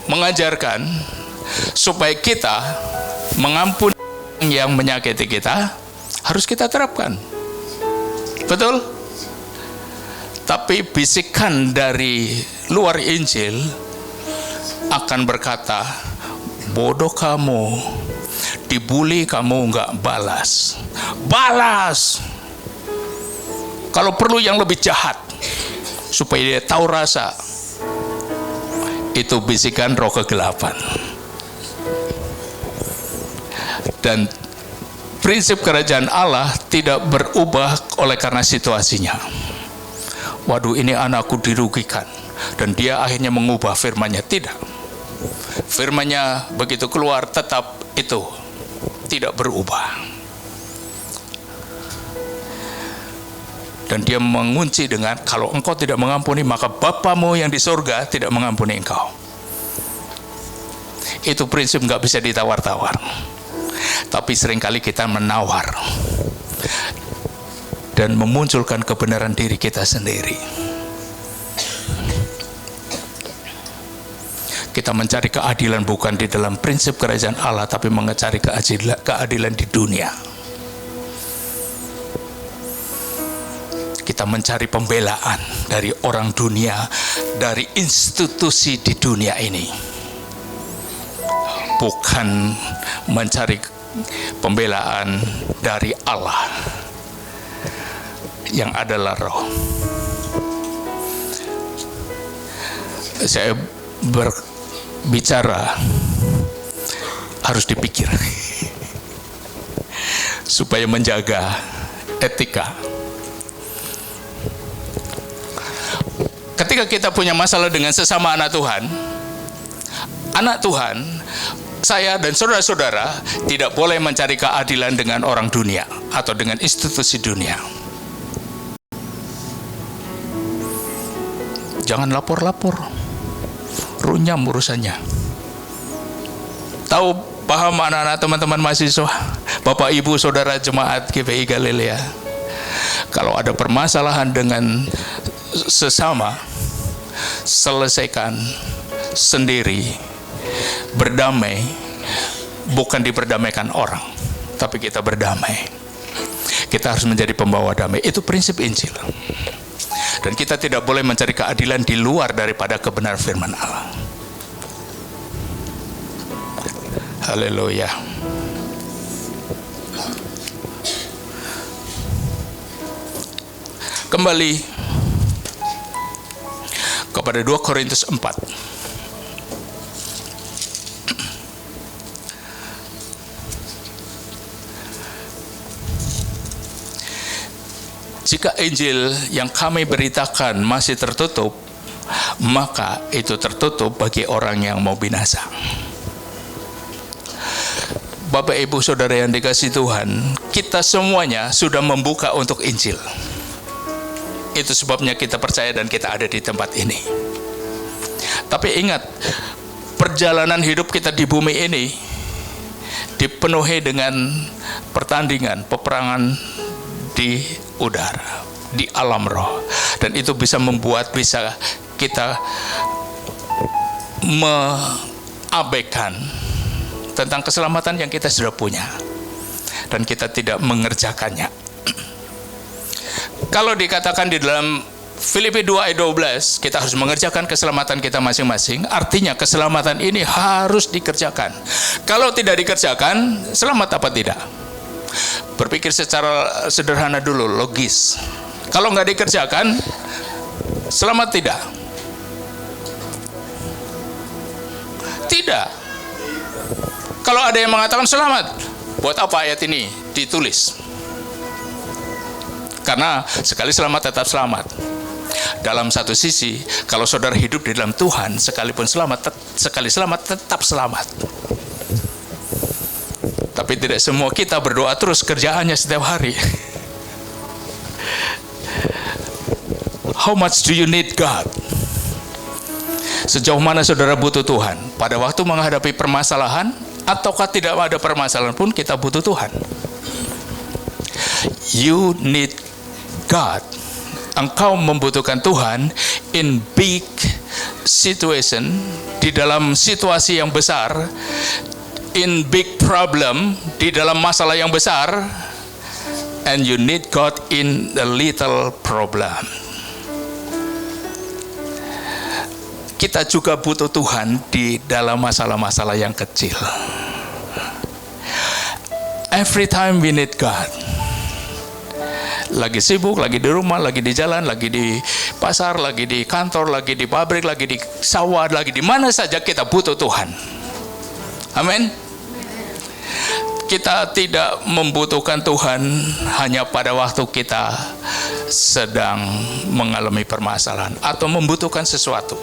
Speaker 1: mengajarkan supaya kita mengampuni yang menyakiti kita, harus kita terapkan. Betul? Tapi bisikan dari luar Injil akan berkata Bodoh kamu, dibully kamu nggak balas. Balas. Kalau perlu yang lebih jahat, supaya dia tahu rasa. Itu bisikan roh kegelapan. Dan prinsip kerajaan Allah tidak berubah oleh karena situasinya. Waduh, ini anakku dirugikan, dan dia akhirnya mengubah firman-Nya. Tidak. Firman-Nya begitu keluar tetap itu, tidak berubah. Dan dia mengunci dengan, kalau engkau tidak mengampuni, maka Bapamu yang di surga tidak mengampuni engkau. Itu prinsip nggak bisa ditawar-tawar. Tapi seringkali kita menawar dan memunculkan kebenaran diri kita sendiri. Kita mencari keadilan bukan di dalam prinsip kerajaan Allah, tapi mencari keadilan di dunia. Kita mencari pembelaan dari orang dunia, dari institusi di dunia ini, bukan mencari pembelaan dari Allah yang adalah roh. Saya berbicara harus dipikir supaya menjaga etika. Ketika kita punya masalah dengan sesama anak Tuhan, saya dan saudara-saudara tidak boleh mencari keadilan dengan orang dunia atau dengan institusi dunia. Jangan lapor-lapor, runyam urusannya. Tahu, paham anak-anak teman-teman mahasiswa, Bapak Ibu Saudara Jemaat GPI Galilea, kalau ada permasalahan dengan sesama, selesaikan sendiri, berdamai, bukan diperdamaikan orang, tapi kita berdamai. Kita harus menjadi pembawa damai. Itu prinsip Injil. Dan kita tidak boleh mencari keadilan di luar daripada kebenaran firman Allah. Haleluya. Kembali kepada 2 Korintus 4. Jika Injil yang kami beritakan masih tertutup, maka itu tertutup bagi orang yang mau binasa. Bapak Ibu Saudara yang dikasihi Tuhan, kita semuanya sudah membuka untuk Injil. Itu sebabnya kita percaya dan kita ada di tempat ini. Tapi ingat, perjalanan hidup kita di bumi ini dipenuhi dengan pertandingan, peperangan di udara, di alam roh. Dan itu bisa membuat kita mengabaikan tentang keselamatan yang kita sudah punya, dan kita tidak mengerjakannya. Kalau dikatakan di dalam Filipi 2 ayat 12, kita harus mengerjakan keselamatan kita masing-masing, artinya keselamatan ini harus dikerjakan. Kalau tidak dikerjakan, selamat apa tidak? Berpikir secara sederhana dulu, logis. Kalau nggak dikerjakan, selamat tidak? Tidak. Kalau ada yang mengatakan selamat, buat apa ayat ini ditulis? Karena sekali selamat tetap selamat. Dalam satu sisi, kalau saudara hidup di dalam Tuhan, sekalipun sekali selamat tetap selamat. Tapi tidak semua kita berdoa terus kerjaannya setiap hari. How much do you need God? Sejauh mana saudara butuh Tuhan? Pada waktu menghadapi permasalahan, ataukah tidak ada permasalahan pun kita butuh Tuhan. You need God. Engkau membutuhkan Tuhan in big situation, di dalam situasi yang besar, in big problem, di dalam masalah yang besar, and you need God in the little problem. kita juga butuh Tuhan di dalam masalah-masalah yang kecil. Every time we need God. Lagi sibuk, lagi di rumah, lagi di jalan, lagi di pasar, lagi di kantor, lagi di pabrik, lagi di sawah, lagi di mana saja kita butuh Tuhan. Amin. Kita tidak membutuhkan Tuhan hanya pada waktu kita sedang mengalami permasalahan atau membutuhkan sesuatu.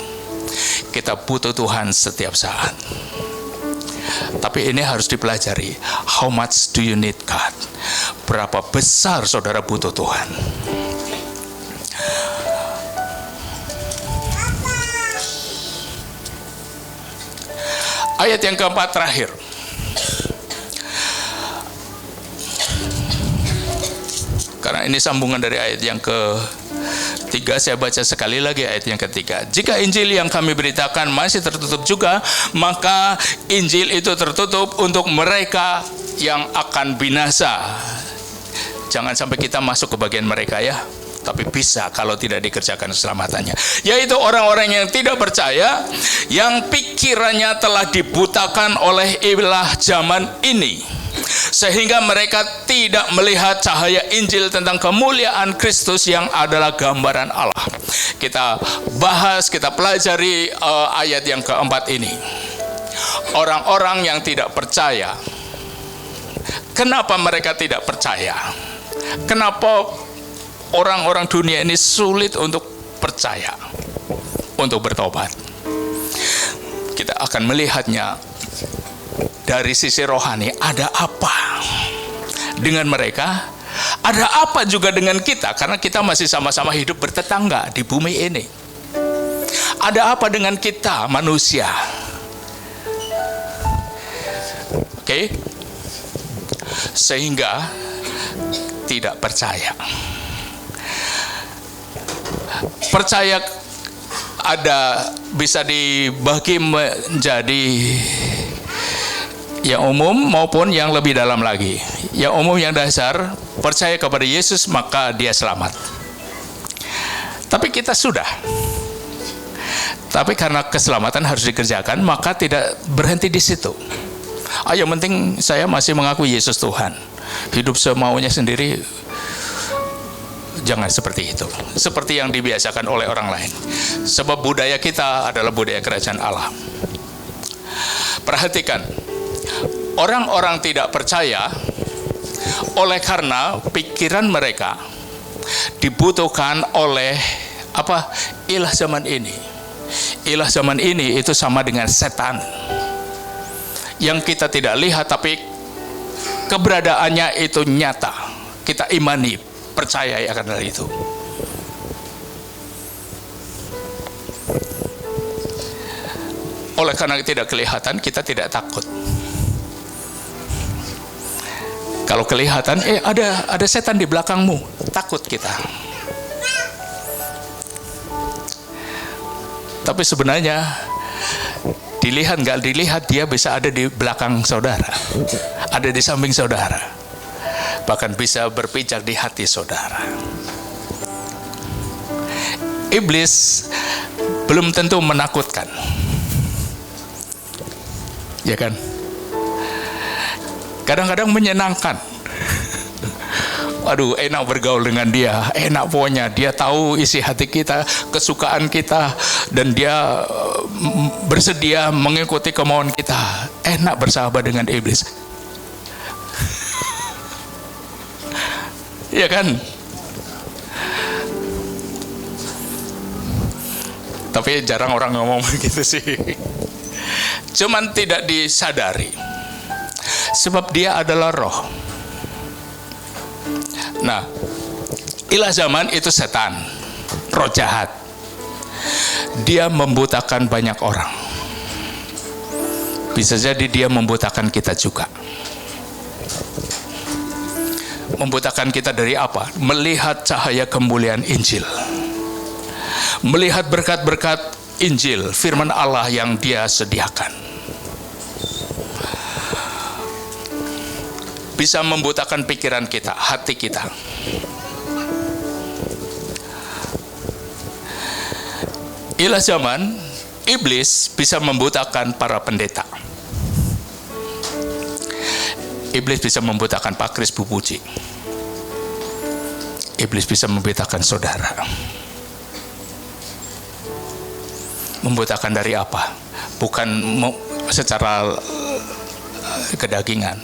Speaker 1: Kita butuh Tuhan setiap saat. Tapi ini harus dipelajari. How much do you need God? Berapa besar saudara butuh Tuhan? Ayat yang keempat terakhir. Karena ini sambungan dari ayat yang ketiga, saya baca sekali lagi ayat yang ketiga. Jika Injil yang kami beritakan masih tertutup juga, maka Injil itu tertutup untuk mereka yang akan binasa. Jangan sampai kita masuk ke bagian mereka ya. Tapi bisa kalau tidak dikerjakan keselamatannya. Yaitu orang-orang yang tidak percaya, yang pikirannya telah dibutakan oleh ilah zaman ini, sehingga mereka tidak melihat cahaya Injil tentang kemuliaan Kristus yang adalah gambaran Allah. Kita bahas, kita pelajari ayat yang keempat ini. Orang-orang yang tidak percaya. Kenapa mereka tidak percaya? Kenapa orang-orang dunia ini sulit untuk percaya, untuk bertobat? Kita akan melihatnya dari sisi rohani. Ada apa dengan mereka? Ada apa juga dengan kita? Karena kita masih sama-sama hidup bertetangga di bumi ini. Ada apa dengan kita manusia? Oke? Sehingga tidak percaya. Percaya ada bisa dibagi menjadi yang umum maupun yang lebih dalam lagi. Yang umum, yang dasar, percaya kepada Yesus maka dia selamat. Tapi kita sudah. Tapi karena keselamatan harus dikerjakan, maka tidak berhenti di situ. Yang penting saya masih mengakui Yesus Tuhan. Hidup semaunya sendiri, jangan seperti itu. Seperti yang dibiasakan oleh orang lain. Sebab budaya kita adalah budaya kerajaan Allah. Perhatikan. Orang-orang tidak percaya oleh karena pikiran mereka dibutuhkan oleh apa? Ilah zaman ini. Ilah zaman ini itu sama dengan setan. Yang kita tidak lihat tapi keberadaannya itu nyata. Kita imani, percaya akan hal itu. Oleh karena tidak kelihatan, kita tidak takut. Kalau kelihatan, ada setan di belakangmu, takut kita. Tapi sebenarnya dilihat nggak dilihat, dia bisa ada di belakang saudara, ada di samping saudara, bahkan bisa berpijak di hati saudara. Iblis belum tentu menakutkan, ya kan? Kadang-kadang menyenangkan. Aduh, enak bergaul dengan dia, enak pokoknya. Dia tahu isi hati kita, kesukaan kita, dan dia bersedia mengikuti kemauan kita. Enak bersahabat dengan iblis. Iya kan? Tapi jarang orang ngomong begitu sih. Cuman tidak disadari. Sebab dia adalah roh. Nah, ilah zaman itu setan, roh jahat. Dia membutakan banyak orang. Bisa jadi dia membutakan kita juga. Membutakan kita dari apa? Melihat cahaya kemuliaan Injil. Melihat berkat-berkat Injil, firman Allah yang dia sediakan. Bisa membutakan pikiran kita, hati kita. Ilah zaman Iblis bisa membutakan para pendeta. Iblis bisa membutakan Pak Kris Bu Puji. Iblis bisa membutakan saudara. Membutakan dari apa? Bukan secara kedagingan,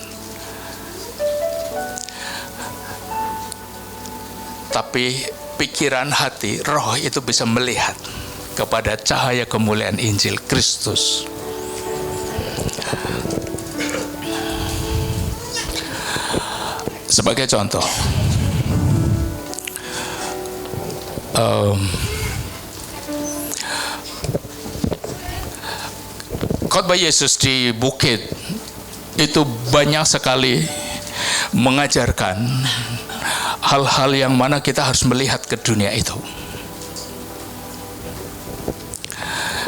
Speaker 1: tapi pikiran, hati, roh itu bisa melihat kepada cahaya kemuliaan Injil Kristus. Sebagai contoh, khotbah Yesus di bukit itu banyak sekali mengajarkan hal-hal yang mana kita harus melihat ke dunia itu.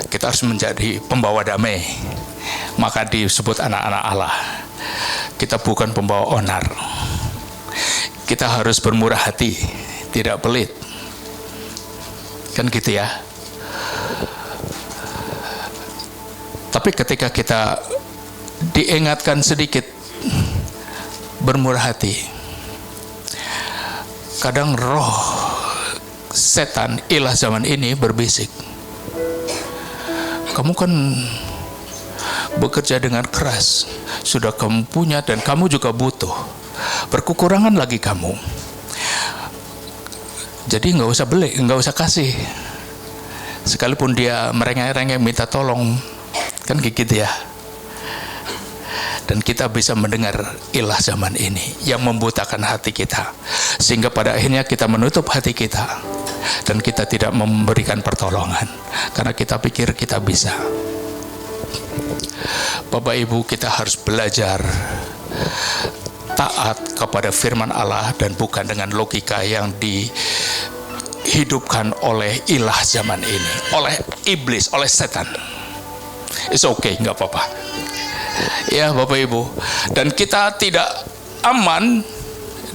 Speaker 1: Kita harus menjadi pembawa damai, maka disebut anak-anak Allah. Kita bukan pembawa onar. Kita harus bermurah hati, tidak pelit. Kan gitu ya. Tapi ketika kita diingatkan sedikit bermurah hati, kadang roh setan ilah zaman ini berbisik. Kamu kan bekerja dengan keras, sudah kamu punya dan kamu juga butuh. Berkekurangan lagi kamu. Jadi nggak usah beli, nggak usah kasih. Sekalipun dia merengek-rengek minta tolong, kan gitu ya. Dan kita bisa mendengar ilah zaman ini yang membutakan hati kita, sehingga pada akhirnya kita menutup hati kita dan kita tidak memberikan pertolongan karena kita pikir kita bisa. Bapak Ibu, kita harus belajar taat kepada firman Allah dan bukan dengan logika yang dihidupkan oleh ilah zaman ini, oleh iblis, oleh setan. It's okay, nggak apa-apa. Ya Bapak Ibu, dan kita tidak aman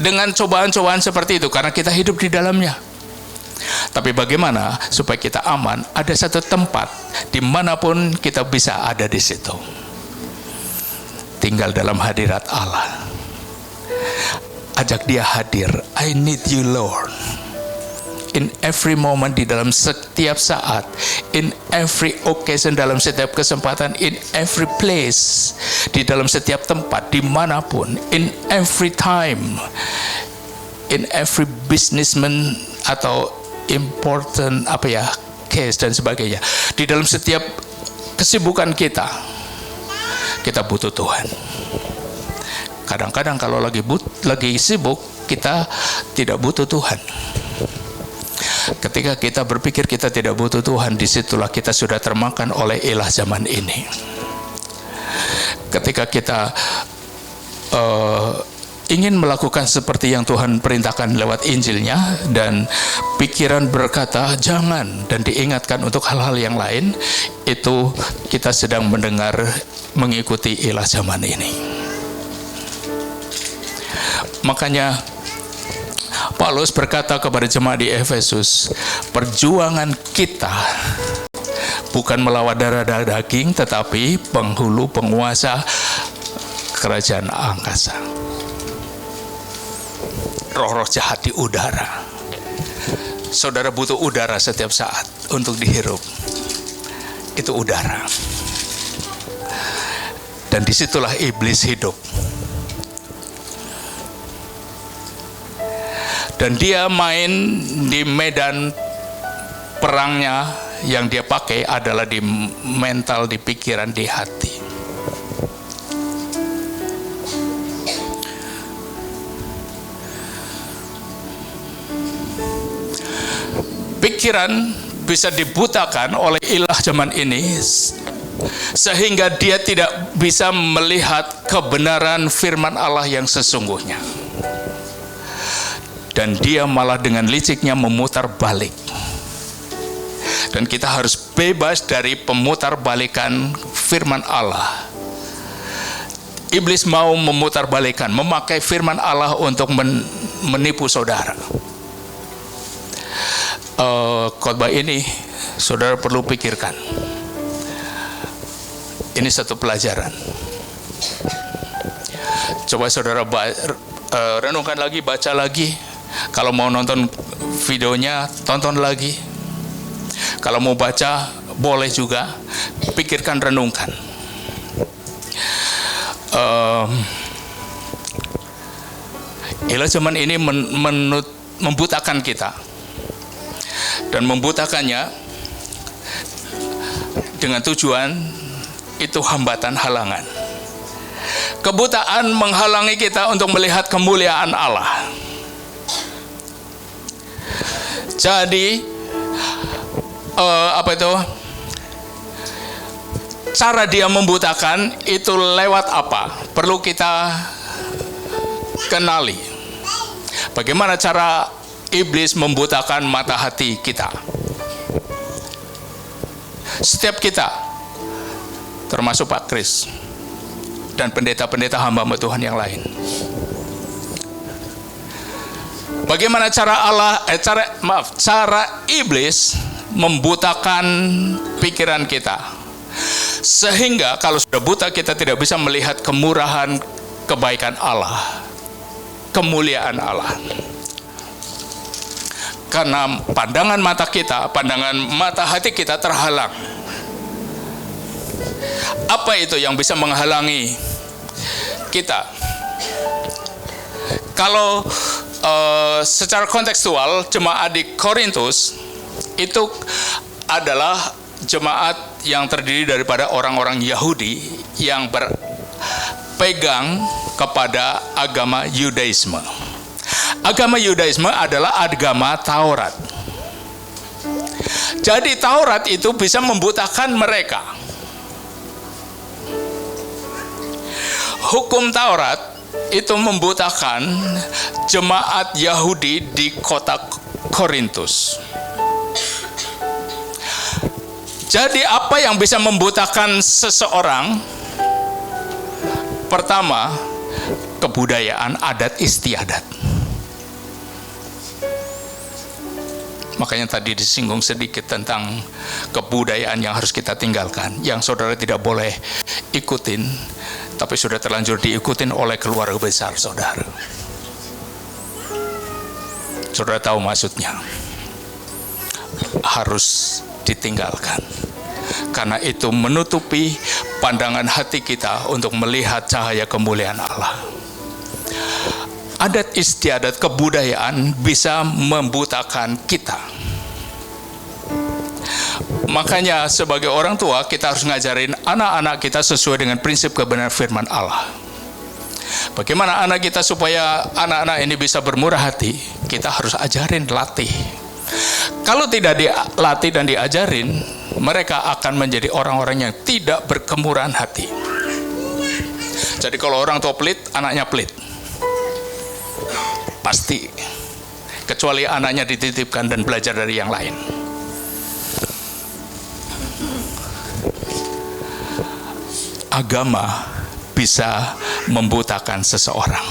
Speaker 1: dengan cobaan-cobaan seperti itu karena kita hidup di dalamnya. Tapi bagaimana supaya kita aman? Ada satu tempat dimanapun kita bisa ada di situ. Tinggal dalam hadirat Allah. Ajak dia hadir. I need you Lord. In every moment, di dalam setiap saat, in every occasion, dalam setiap kesempatan, in every place, di dalam setiap tempat, dimanapun, in every time, in every businessman atau important case dan sebagainya, di dalam setiap kesibukan kita butuh Tuhan. Kadang-kadang kalau lagi sibuk, kita tidak butuh Tuhan. Ketika kita berpikir kita tidak butuh Tuhan, disitulah kita sudah termakan oleh ilah zaman ini. Ketika kita ingin melakukan seperti yang Tuhan perintahkan lewat Injilnya, dan pikiran berkata jangan, dan diingatkan untuk hal-hal yang lain, itu kita sedang mengikuti ilah zaman ini. Makanya Paulus berkata kepada jemaat di Efesus, perjuangan kita bukan melawan darah dan daging, tetapi penghulu penguasa kerajaan angkasa, roh-roh jahat di udara. Saudara butuh udara setiap saat untuk dihirup. Itu udara. Dan disitulah iblis hidup. Dan dia main di medan perangnya, yang dia pakai adalah di mental, di pikiran, di hati. Pikiran bisa dibutakan oleh ilah zaman ini, sehingga dia tidak bisa melihat kebenaran firman Allah yang sesungguhnya. Dan dia malah dengan liciknya memutar balik. Dan kita harus bebas dari pemutarbalikan firman Allah. Iblis mau memutarbalikan, memakai firman Allah untuk menipu saudara. Khotbah ini saudara perlu pikirkan. Ini satu pelajaran. Coba saudara renungkan lagi, baca lagi. Kalau mau nonton videonya, tonton lagi. Kalau mau baca, boleh juga. Pikirkan, renungkan. Ialah zaman ini membutakan kita. Dan membutakannya dengan tujuan itu hambatan, halangan. Kebutaan menghalangi kita untuk melihat kemuliaan Allah. Jadi cara dia membutakan itu lewat apa? Perlu kita kenali. Bagaimana cara iblis membutakan mata hati kita? Setiap kita, termasuk Pak Kris dan pendeta-pendeta hamba Tuhan yang lain. Bagaimana cara iblis membutakan pikiran kita, sehingga kalau sudah buta kita tidak bisa melihat kemurahan, kebaikan Allah, kemuliaan Allah. Karena pandangan mata kita, pandangan mata hati kita terhalang. Apa itu yang bisa menghalangi kita? Kalau secara kontekstual, jemaat di Korintus itu adalah jemaat yang terdiri daripada orang-orang Yahudi yang berpegang kepada agama Yudaisme. Agama Yudaisme adalah agama Taurat. Jadi Taurat itu bisa membutakan mereka. Hukum Taurat itu membutakan jemaat Yahudi di kota Korintus. Jadi apa yang bisa membutakan seseorang? Pertama, kebudayaan adat istiadat. Makanya tadi disinggung sedikit tentang kebudayaan yang harus kita tinggalkan, yang saudara tidak boleh ikutin, tapi sudah terlanjur diikutin oleh keluarga besar saudara. Saudara tahu maksudnya. Harus ditinggalkan. Karena itu menutupi pandangan hati kita untuk melihat cahaya kemuliaan Allah. Adat istiadat kebudayaan bisa membutakan kita. Makanya sebagai orang tua kita harus ngajarin anak-anak kita sesuai dengan prinsip kebenaran firman Allah. Bagaimana anak kita supaya anak-anak ini bisa bermurah hati? Kita harus ajarin, latih. Kalau tidak dilatih dan diajarin, mereka akan menjadi orang-orang yang tidak berkemurahan hati. Jadi kalau orang tua pelit, anaknya pelit. Pasti. Kecuali anaknya dititipkan dan belajar dari yang lain. Agama bisa membutakan seseorang.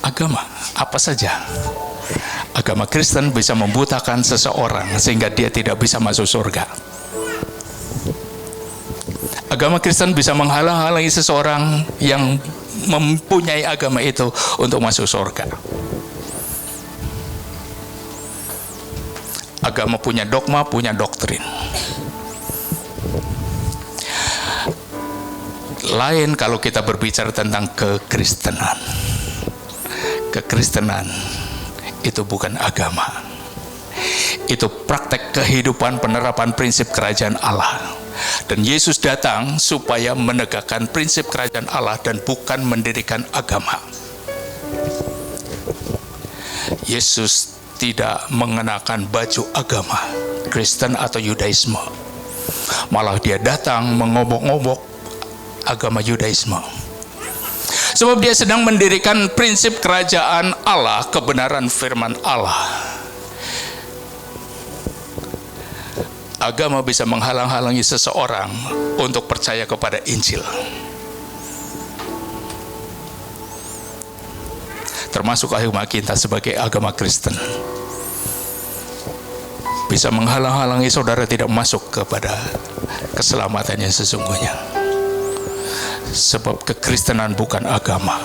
Speaker 1: Agama apa saja? Agama Kristen bisa membutakan seseorang sehingga dia tidak bisa masuk surga. Agama Kristen bisa menghalang-halangi seseorang yang mempunyai agama itu untuk masuk surga. Agama punya dogma, punya doktrin. Lain kalau kita berbicara tentang kekristenan. Kekristenan itu bukan agama. Itu praktek kehidupan penerapan prinsip kerajaan Allah. Dan Yesus datang supaya menegakkan prinsip kerajaan Allah dan bukan mendirikan agama. Yesus tidak mengenakan baju agama Kristen atau Yudaisme. Malah dia datang mengobok-ngobok agama Yudaisme. Sebab dia sedang mendirikan prinsip kerajaan Allah, kebenaran firman Allah. Agama bisa menghalang-halangi seseorang untuk percaya kepada Injil. Termasuk agama kita sebagai agama Kristen. bisa menghalang-halangi saudara tidak masuk kepada keselamatan yang sesungguhnya. Sebab kekristenan bukan agama.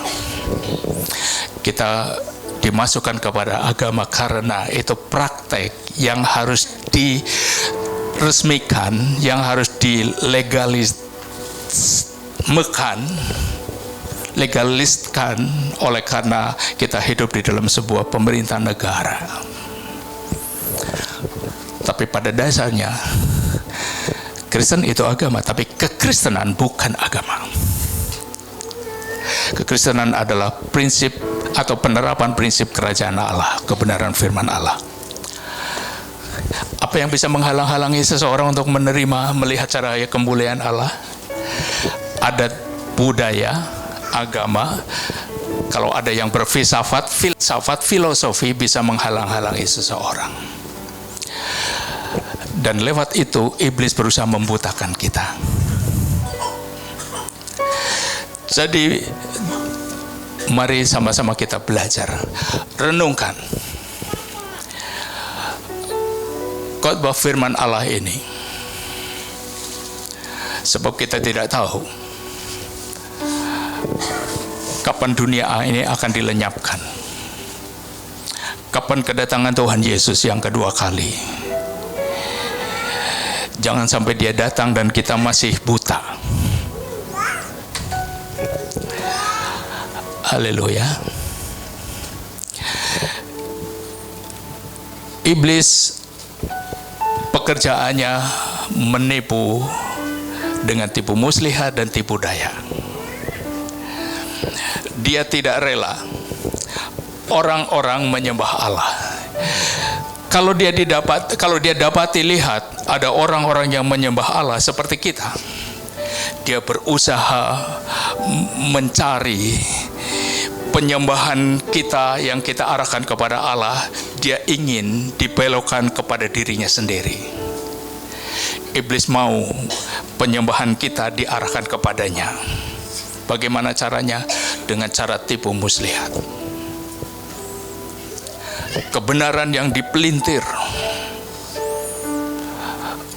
Speaker 1: Kita dimasukkan kepada agama karena itu praktek yang harus diresmikan, yang harus legaliskan oleh karena kita hidup di dalam sebuah pemerintahan negara. Tapi pada dasarnya Kristen itu agama, tapi kekristenan bukan agama. Kekristenan adalah prinsip atau penerapan prinsip kerajaan Allah, kebenaran firman Allah. Apa yang bisa menghalang-halangi seseorang untuk menerima, melihat cahaya kemuliaan Allah? Adat, budaya, agama. Kalau ada yang berfilsafat, filosofi bisa menghalang-halangi seseorang. Dan lewat itu iblis berusaha membutakan kita. Jadi mari sama-sama kita belajar, renungkan khotbah firman Allah ini. Sebab kita tidak tahu kapan dunia ini akan dilenyapkan. Kapan kedatangan Tuhan Yesus yang kedua kali. Jangan sampai dia datang dan kita masih buta. Haleluya. Iblis pekerjaannya menipu dengan tipu muslihat dan tipu daya. Dia tidak rela orang-orang menyembah Allah. Kalau dia dapati lihat ada orang-orang yang menyembah Allah seperti kita, dia berusaha mencari penyembahan kita yang kita arahkan kepada Allah. Dia ingin dibelokkan kepada dirinya sendiri. Iblis mau penyembahan kita diarahkan kepadanya. Bagaimana caranya? Dengan cara tipu muslihat. Kebenaran yang dipelintir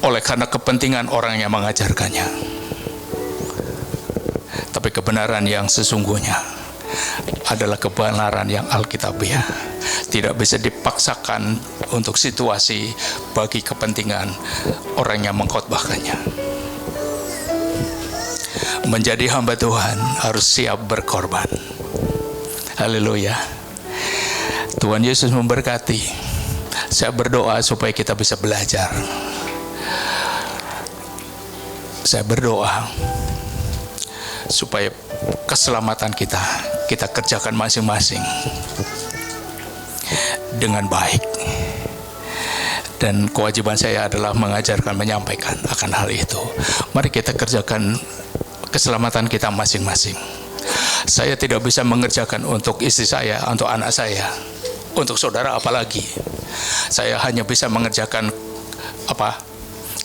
Speaker 1: oleh karena kepentingan orang yang mengajarkannya. Tapi kebenaran yang sesungguhnya adalah kebenaran yang alkitabiah. Tidak bisa dipaksakan untuk situasi bagi kepentingan orang yang mengkhotbahkannya. Menjadi hamba Tuhan harus siap berkorban. Haleluya. Tuhan Yesus memberkati. Saya berdoa supaya kita bisa belajar. Saya berdoa supaya keselamatan kita kerjakan masing-masing dengan baik. Dan kewajiban saya adalah mengajarkan, menyampaikan akan hal itu. Mari kita kerjakan keselamatan kita masing-masing. Saya tidak bisa mengerjakan untuk istri saya, untuk anak saya, untuk saudara apalagi. Saya hanya bisa mengerjakan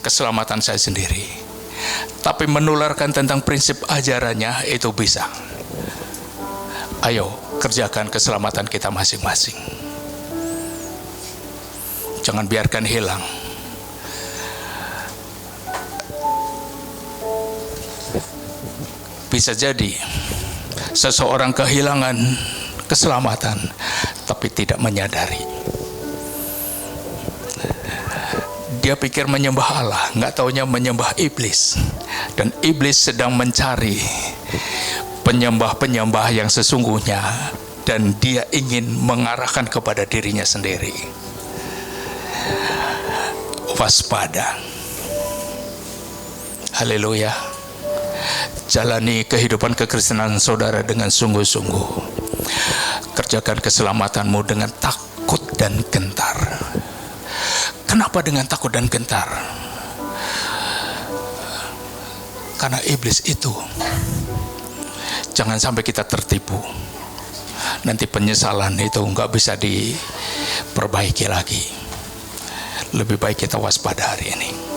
Speaker 1: keselamatan saya sendiri. Tapi menularkan tentang prinsip ajarannya itu bisa. Ayo kerjakan keselamatan kita masing-masing. Jangan biarkan hilang. Bisa jadi seseorang kehilangan keselamatan tapi tidak menyadari. Dia pikir menyembah Allah, nggak taunya menyembah iblis. Dan iblis sedang mencari penyembah-penyembah yang sesungguhnya, dan dia ingin mengarahkan kepada dirinya sendiri. Waspada. Haleluya. Jalani kehidupan kekristenan saudara dengan sungguh-sungguh. Kerjakan keselamatanmu dengan takut dan gentar. Kenapa dengan takut dan gentar? Karena iblis itu. Jangan sampai kita tertipu. Nanti penyesalan itu nggak bisa diperbaiki lagi. Lebih baik kita waspada hari ini.